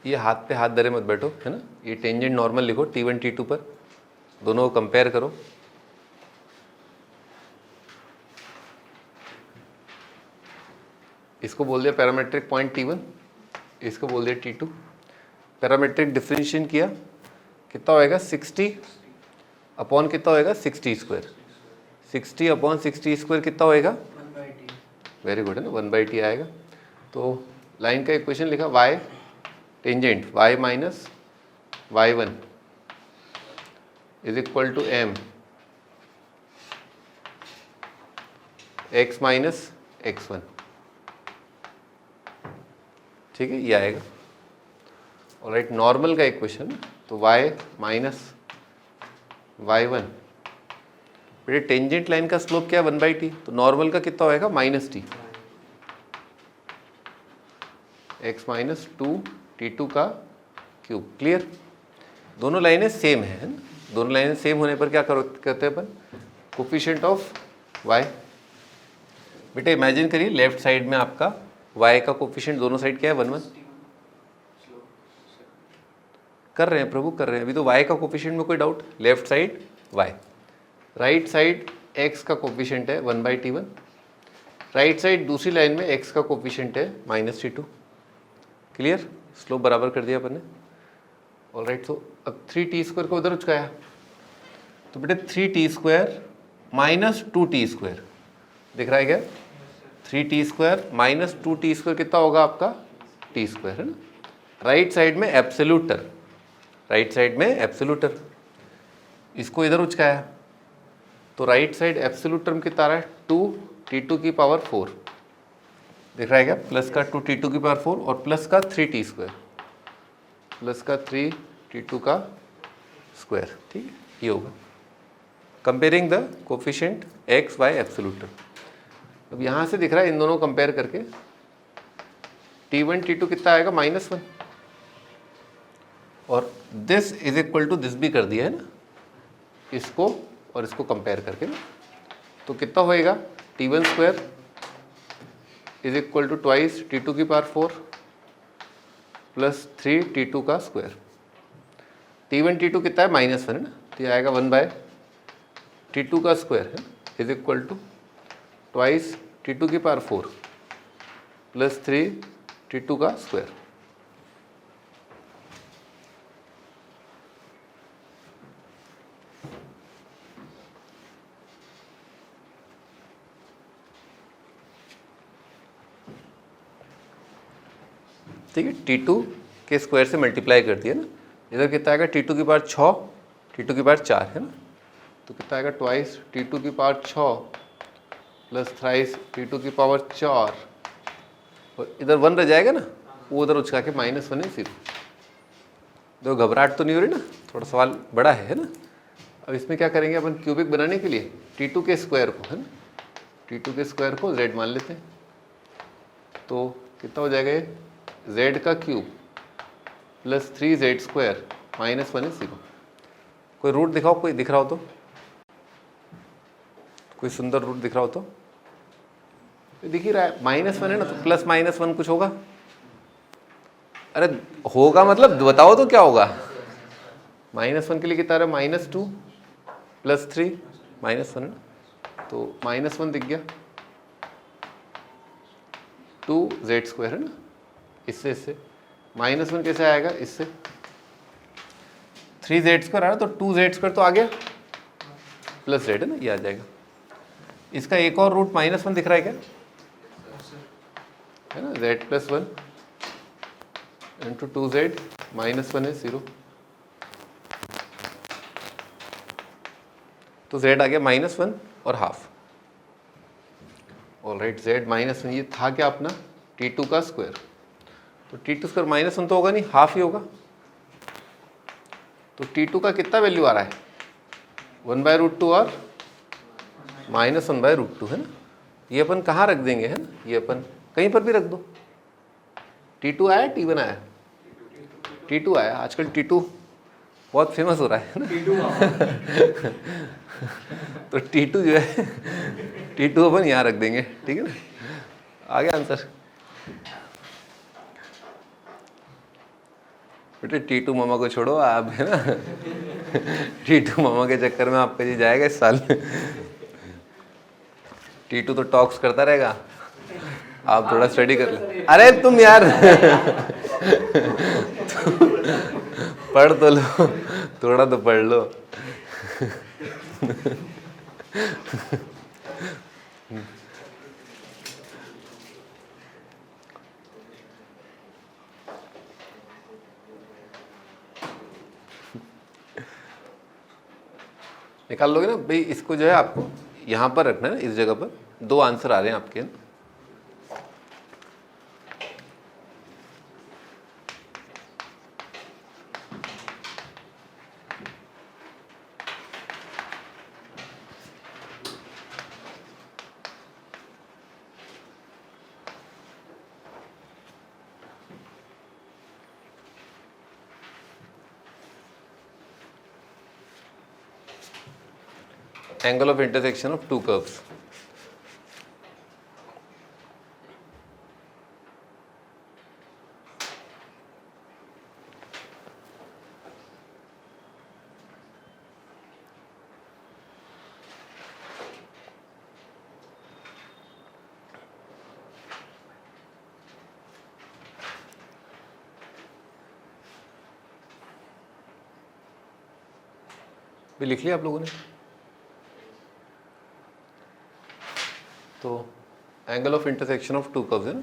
ये हाथ पे हाथ धरे मत बैठो, है ना। ये टेंजेंट नॉर्मल लिखो T1 T2 पर, दोनों को कंपेयर करो। इसको बोल दिया पैरामेट्रिक पॉइंट T1, इसको बोल दिया T2। पैरामेट्रिक डिफरेंशिएशन किया कितना होएगा 60 अपॉन कितना होएगा 60 स्क्वायर, 60 अपॉन 60 स्क्वायर कितना होएगा, वेरी गुड है ना, 1/t आएगा। तो लाइन का इक्वेशन लिखा y tangent y minus y1 is equal to m x minus x1, ठीक है, ये आएगा। ऑलराइट, नॉर्मल का इक्वेशन तो y माइनस y1, बेटे टेंजेंट लाइन का स्लोप क्या है 1/t, तो नॉर्मल का कितना होएगा -t, x माइनस 2 T2 का क्यूब। क्लियर, दोनों लाइनें सेम है ना, दोनों लाइनें सेम होने पर क्या करते हैं अपन, कोफिशिएंट ऑफ y। बेटे इमेजिन करिए लेफ्ट साइड में आपका y का कोफिशिएंट दोनों साइड क्या है 1 1, कर रहे हैं प्रभु कर रहे हैं, अभी तो y का कोफिशिएंट में कोई doubt, left side y, right side x का कोफिशिएंट है 1/t1, राइट साइड दूसरी लाइन में x का कोफिशिएंट है -t2। क्लियर, स्लोप बराबर कर दिया अपन ने। ऑलराइट, तो अब 3t स्क्वायर को उधर उचकाया, तो बेटे 3t² माइनस 2t², दिख रहा है क्या? 3t² माइनस 2t² कितना होगा आपका? t², है ना। राइट साइड में एब्सोल्यूट टर्म, राइट साइड में एब्सोल्यूट टर्म, इसको इधर उचकाया तो राइट साइड एब्सोल्यूट टर्म कितना आ रहा है? 2t⁴ दिख रहा है क्या? प्लस का 2t⁴ और प्लस का 3t², प्लस का 3t², ठीक है, ये होगा। Comparing the coefficient x y absolute term. अब यहाँ से दिख रहा है इन दोनों कंपेयर करके t1 t2 कितना आएगा? -1, और this is equal to this भी कर दिया है ना, इसको और इसको कंपेयर करके ना, तो कितना होएगा? t1² is equal to twice t⁴ plus 3t²। t1 t2 कितना है? -1 है ना, तो ये आएगा 1/t2² है is equal to twice t⁴ plus 3t²। ठीक है, t2 के स्क्वायर से मल्टीप्लाई कर दिया ना, इधर कितना आएगा? t⁴ 6 t⁴ 4 है ना, तो कितना आएगा? Twice t⁴ 6 plus thrice t⁴ 4, और इधर 1 रह जाएगा ना, वो उधर उचका के -1 है 0। देखो घबराहट तो नहीं हो रही ना, थोड़ा सवाल बड़ा है ना। अब इसमें क्या करेंगे अपन? क्यूबिक बनाने के लिए t2 के स्क्वायर को, है ना, t2 के स्क्वायर को z मान लेते हैं, तो कितना हो जाएगा? ये z का क्यूब प्लस 3z² -1 है 0। कोई रूट दिखाओ, कोई दिख रहा हो तो, कोई सुंदर रूट दिख रहा हो तो। दिख ही रहा है -1 है ना, तो प्लस -1 कुछ होगा? अरे होगा मतलब बताओ तो क्या होगा? -1 के लिए कितना रहा? -2 प्लस 3 -1 है ना, तो -1 दिख गया, 2z² है ना, इससे इससे -1 कैसे आएगा? इससे 3z² आ रहा, तो 2z² तो आ गया, प्लस z है ना, ये आ जाएगा। इसका एक और रूट -1 दिख रहा है क्या? है ना, z + 1 इंटू 2z -1 है 0, तो z आ गया -1 और हाफ। ऑलराइट, z -1 ये था क्या अपना? t2 का स्क्वायर, तो t2² -1 तो होगा नहीं, हाफ ही होगा। तो t2 का कितना वैल्यू आ रहा है? 1/√2 और -1/√2 है ना। ये अपन कहाँ रख देंगे, है ना, ये अपन कहीं पर भी रख दो। t2 आया, t1 आया? t2 आया। आजकल t2 बहुत फेमस हो रहा है ना। तो t2 जो है t2 अपन यहाँ रख देंगे, ठीक है ना। आ गया आंसर। बेटे t2 मामा को छोड़ो आप, है ना। t2 मामा के चक्कर में आपका जी जाएगा इस साल। t2 तो टॉक्स करता रहेगा, आप थोड़ा स्टडी कर ले। अरे तुम यार पढ़ तो लो, थोड़ा तो पढ़ लो। निकाल लोगे ना भाई। इसको जो है आपको यहाँ पर रखना है ना, इस जगह पर। दो आंसर आ रहे हैं आपके। Angle of intersection of two curves. भी लिख लिया आप लोगों ने? तो angle of intersection of two curves है ना।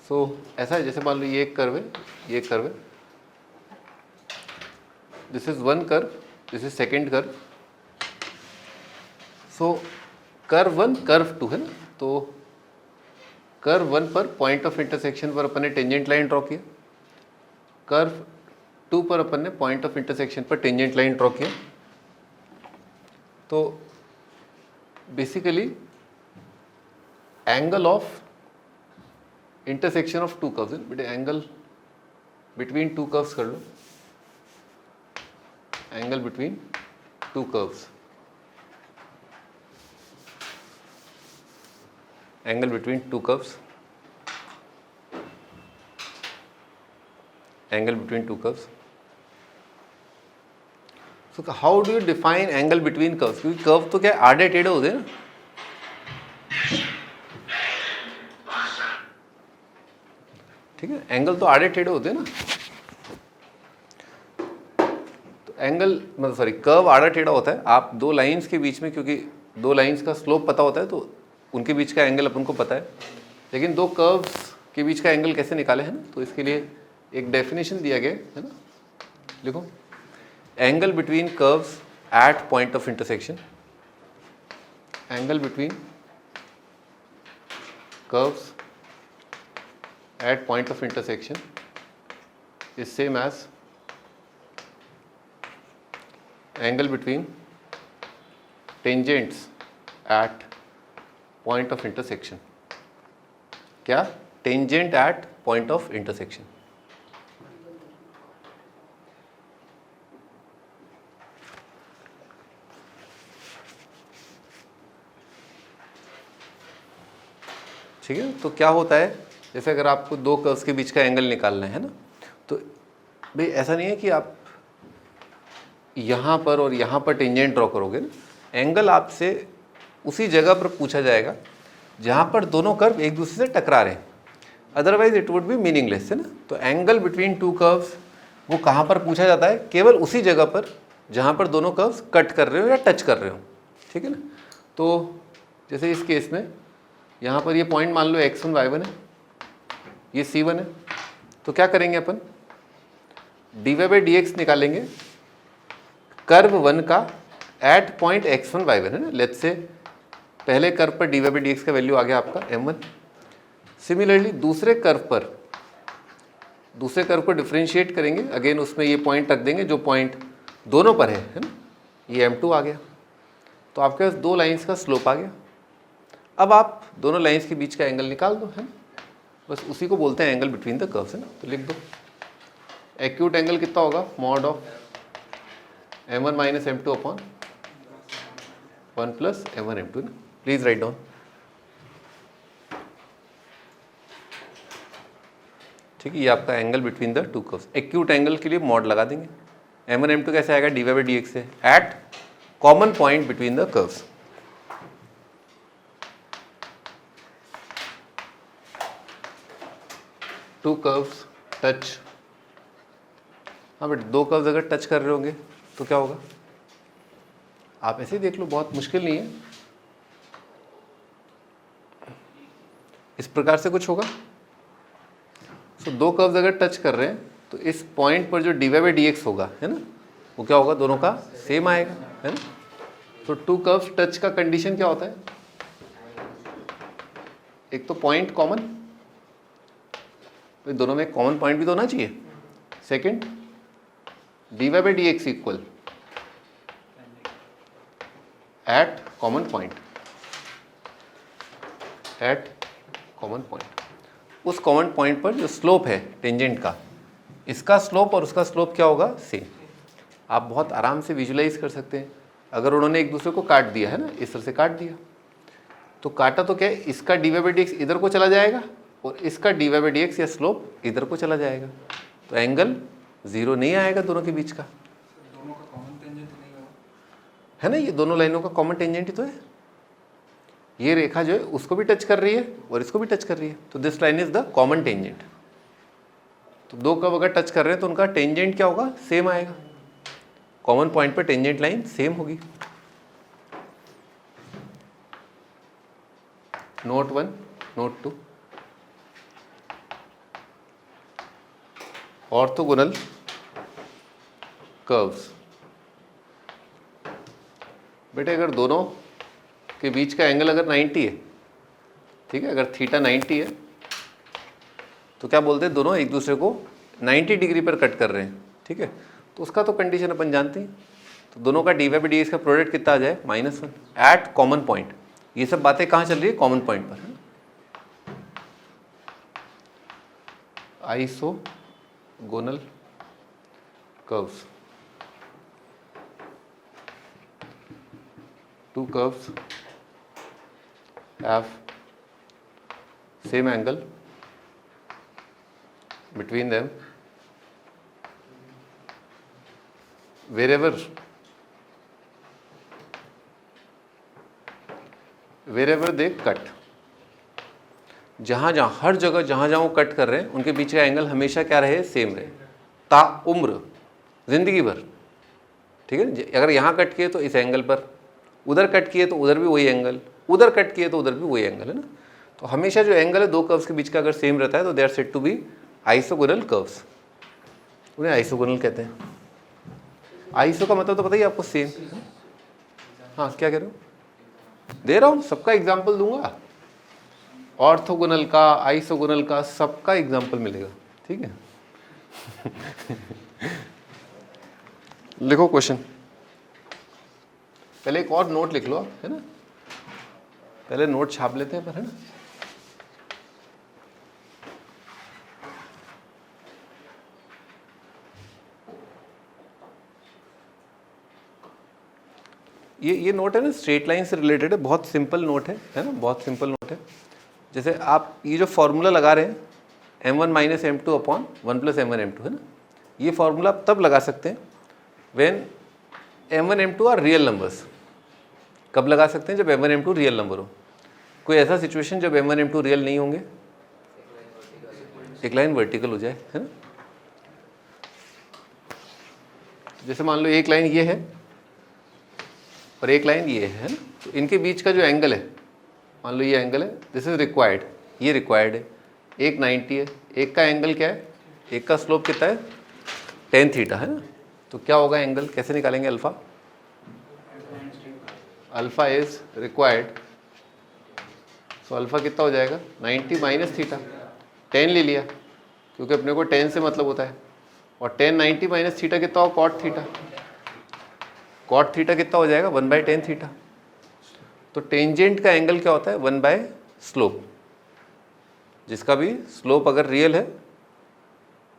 सो ऐसा है, जैसे मान लो ये एक कर्व है, ये एक कर्व है, this is one curve, this is second curve. So curve one curve two है ना, तो कर्व वन पर पॉइंट ऑफ इंटरसेक्शन पर अपन ने टेंजेंट लाइन ड्रॉ किया, कर्व टू पर अपन ने पॉइंट ऑफ इंटरसेक्शन पर टेंजेंट लाइन ड्रॉ किया। तो basically angle of intersection of two curves, बेटे एंगल बिटवीन टू कर्व्स कर लो, angle between two curves, angle between two curves, angle between two curves. So how do you define angle between curves? क्योंकि curve तो क्या आधे टेढ़े होते हैं ना, ठीक है, एंगल तो आधे टेढ़े होते हैं ना। तो एंगल मतलब सॉरी कर्व आधा टेढ़ा होता है। आप दो लाइंस के बीच में, क्योंकि दो लाइंस का स्लोप पता होता है तो उनके बीच का एंगल अपन को पता है, लेकिन दो कर्व्स के बीच का एंगल कैसे निकाले है ना, तो इसके लिए एक डेफिनेशन दिया गया है ना, लिखो angle between curves at point of intersection, angle between curves at point of intersection is same as angle between tangents at point of intersection. क्या? Tangent at point of intersection. ठीक है, तो क्या होता है, जैसे अगर आपको दो कर्व्स के बीच का एंगल निकालना है ना, तो भाई ऐसा नहीं है कि आप यहाँ पर और यहाँ पर टेंजेंट ड्रॉ करोगे ना, एंगल आपसे उसी जगह पर पूछा जाएगा जहाँ पर दोनों कर्व एक दूसरे से टकरा रहे हैं, otherwise it would be meaningless है ना। तो एंगल बिटवीन टू कर्व्स वो कहाँ पर पूछा जाता है? केवल उसी जगह पर जहाँ पर दोनों कर्व्स कट कर रहे हो या टच कर रहे हो, ठीक है ना। तो जैसे इस केस में यहाँ पर ये पॉइंट मान लो x1 y1 है, ये c1 है, तो क्या करेंगे अपन? dy/dx निकालेंगे कर्व वन का एट पॉइंट x1 y1 है ना। लेट्स से पहले कर्व पर dy/dx का वैल्यू आ गया आपका m1। सिमिलरली दूसरे कर्व को डिफ्रेंशिएट करेंगे, अगेन उसमें ये पॉइंट रख देंगे जो पॉइंट दोनों पर है ना, ये m2 आ गया। तो आपके पास दो लाइंस का स्लोप आ गया। अब आप दोनों लाइंस के बीच का एंगल निकाल दो, है ना, बस उसी को बोलते हैं एंगल बिटवीन द कर्व्स, है ना। तो लिख दो एक्यूट एंगल कितना होगा? Mod of m1 minus m2 upon 1 plus m1 m2 ना। Please write down. ठीक है, ये आपका angle between the two curves. Acute angle के लिए मॉड लगा देंगे। m1 m2 कैसे आएगा? dy/dx से at common point between the curves. Two curves touch, हाँ बेटे दो कर्व्स अगर टच कर रहे होंगे तो क्या होगा? आप ऐसे ही देख लो, बहुत मुश्किल नहीं है, इस प्रकार से कुछ होगा। तो दो कर्व्स अगर टच कर रहे हैं तो इस पॉइंट पर जो dy/dx होगा, है ना, वो क्या होगा? दोनों का सेम आएगा, है ना। तो टू कर्व्स टच का कंडीशन क्या होता है? एक तो पॉइंट कॉमन, दोनों में कॉमन पॉइंट भी तो होना चाहिए। Second, dy/dx equal at common point, at common point. उस कॉमन पॉइंट पर जो स्लोप है टेंजेंट का, इसका स्लोप और उसका स्लोप क्या होगा? सेम। आप बहुत आराम से विजुलाइज कर सकते हैं। अगर उन्होंने एक दूसरे को काट दिया है ना, इस तरह से काट दिया, तो काटा तो क्या है, इसका dy/dx इधर को चला जाएगा और इसका dy/dx या स्लोप इधर को चला जाएगा, तो एंगल जीरो नहीं आएगा दोनों के बीच का, दोनों का कॉमन टेंजेंट नहीं होगा, है ना। ये दोनों लाइनों का कॉमन टेंजेंट ही तो है। ये रेखा जो है उसको भी टच कर रही है और इसको भी टच कर रही है, तो this line is the common tangent. तो दो कर्व अगर टच कर रहे हैं तो उनका टेंजेंट क्या होगा? सेम आएगा। कॉमन पॉइंट पे टेंजेंट लाइन सेम होगी। Note 1, note 2, orthogonal curves. बेटे अगर दोनों के बीच का एंगल अगर 90 है, ठीक है, अगर थीटा 90 है तो क्या बोलते हैं, दोनों एक दूसरे को 90 डिग्री पर कट कर रहे हैं, ठीक है, तो उसका तो कंडीशन अपन जानते हैं। तो दोनों का d Y by D x का प्रोडक्ट कितना आ जाए, -1 एट कॉमन पॉइंट। ये सब बातें कहाँ चल रही है, कॉमन पॉइंट पर, है ना। Isogonal curves, two curves have same angle between them wherever they cut। जहाँ जहाँ हर जगह जहाँ जहाँ वो कट कर रहे हैं उनके बीच का एंगल हमेशा क्या रहे, सेम रहे, ता उम्र, जिंदगी भर, ठीक है। अगर यहाँ कट किए तो इस एंगल पर, उधर कट किए तो उधर भी वही एंगल, उधर कट किए तो उधर भी वही एंगल, है ना। तो हमेशा जो एंगल है दो कर्व्स के बीच का अगर सेम रहता है तो they are said to be isogonal curves. उन्हें आइसोगोनल कहते हैं। आइसो का मतलब तो पता ही आपको, सेम। हाँ क्या कह रहे हो, दे रहा हूँ, सबका एग्जाम्पल दूंगा, ऑर्थोगोनल का, आइसोगोनल का, सबका एग्जाम्पल मिलेगा, ठीक है। लिखो क्वेश्चन, पहले एक और नोट लिख लो आप, है ना, पहले नोट छाप लेते हैं पर, है ना। ये नोट है ना, स्ट्रेट लाइन से रिलेटेड है, बहुत सिंपल नोट है ना, बहुत सिंपल नोट है। जैसे आप ये जो फॉर्मूला लगा रहे हैं m1 minus m2 upon 1 plus m1 m2, है ना, ये फॉर्मूला आप तब लगा सकते हैं when m1 m2 are real numbers. कब लगा सकते हैं, जब m1 m2 रियल नंबर हो। कोई ऐसा सिचुएशन जब m1 m2 रियल नहीं होंगे, एक लाइन वर्टिकल हो जाए, है ना। जैसे मान लो एक लाइन ये है और एक लाइन ये है ना, तो इनके बीच का जो एंगल है, मान लो ये एंगल है, दिस इज रिक्वायर्ड, ये रिक्वायर्ड है, एक 90 है, एक का एंगल क्या है, एक का स्लोप कितना है, tan थीटा, है ना। तो क्या होगा एंगल, कैसे निकालेंगे alpha, alpha is required, so alpha कितना हो जाएगा 90 माइनस थीटा, tan ले लिया क्योंकि अपने को tan से मतलब होता है, और tan 90 माइनस थीटा कितना हो, cot थीटा, cot थीटा कितना हो जाएगा 1/tan थीटा। तो टेंजेंट का एंगल क्या होता है, 1 स्लोप, जिसका भी स्लोप अगर रियल है,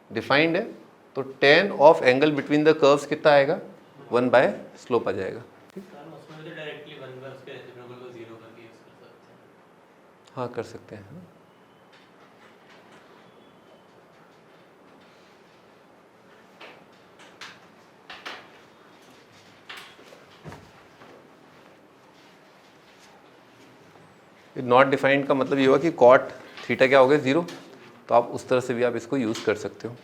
डिफाइंड है, तो tan of angle between the curves कितना आएगा, 1 स्लोप आ जाएगा। हाँ कर सकते हैं। नॉट डिफाइंड का मतलब ये हुआ कि कॉट थीटा क्या हो गया 0, तो आप उस तरह से भी आप इसको यूज़ कर सकते हो।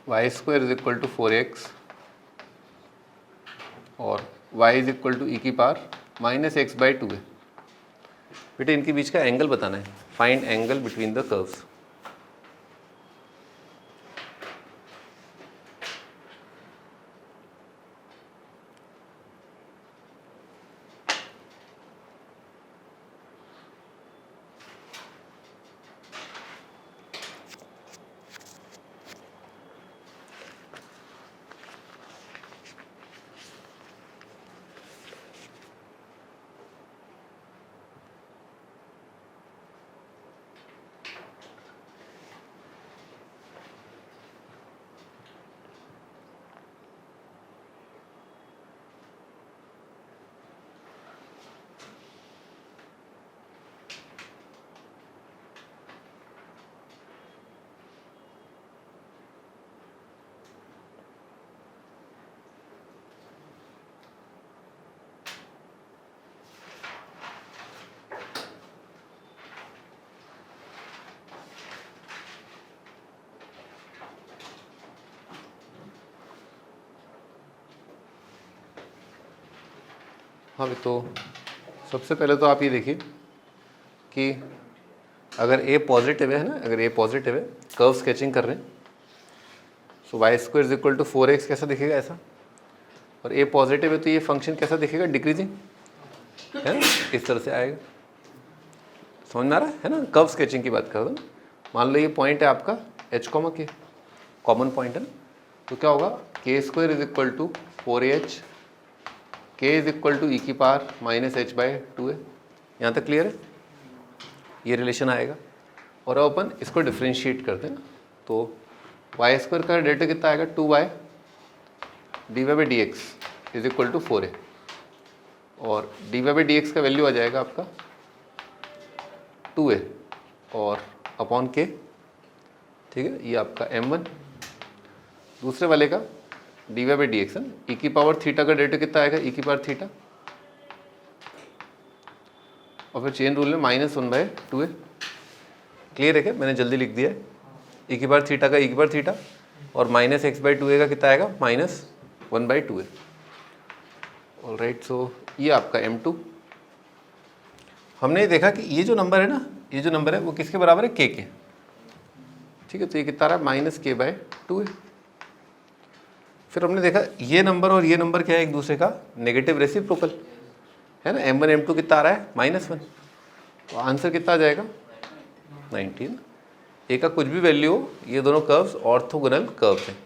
y² is equal to 4x और y is equal to e⁻⁻x/2 है। बेटे इनके बीच का एंगल बताना है, find angle between the curves. हाँ भी, तो सबसे पहले तो आप ये देखिए कि अगर ए पॉजिटिव है ना, अगर ए पॉजिटिव है, कर्व स्केचिंग कर रहे हैं, so Y square is equal to 4x कैसा दिखेगा, ऐसा। और ए पॉजिटिव है तो ये फंक्शन कैसा दिखेगा, डिक्रीजिंग, है ना, इस तरह से आएगा। समझ में आ रहा है ना, कर्व स्केचिंग की बात कर रहा हूँ। मान लो ये पॉइंट है आपका h, के कॉमन पॉइंट है ना, तो क्या होगा, के square is equal to 4h, के इज इक्वल टू e⁻ℎ/2 है। यहाँ तक क्लियर है, ये रिलेशन आएगा। और अब अपन इसको डिफ्रेंशिएट करते हैं ना, तो वाई स्क्वायर का डेरिवेटिव कितना आएगा, 2y dy/dx is equal to 4a, और dy/dx का वैल्यू आ जाएगा आपका 2a और अपॉन k, ठीक है, ये आपका m1। दूसरे वाले का dy/dx है, e⁻θ का डेरिवेटिव कितना आएगा, e⁻θ, और फिर चेन रूल में -1/2a। क्लियर है क्या, मैंने जल्दी लिख दिया है, e⁻θ का e⁻θ और -x/2a का कितना आएगा, -1/2a। ऑलराइट, सो ये आपका m2। हमने देखा कि ये जो नंबर है ना, ये जो नंबर है वो किसके बराबर है, k के, ठीक है, तो ये कितना रहा, -k/2a। फिर हमने देखा ये नंबर और ये नंबर क्या है, एक दूसरे का नेगेटिव रेसिप्रोकल है ना, m1 m2 कितना आ रहा है, -1, तो आंसर कितना आ जाएगा, 19। ए का कुछ भी वैल्यू हो, ये दोनों कर्व्स ऑर्थोगोनल कर्व्स हैं।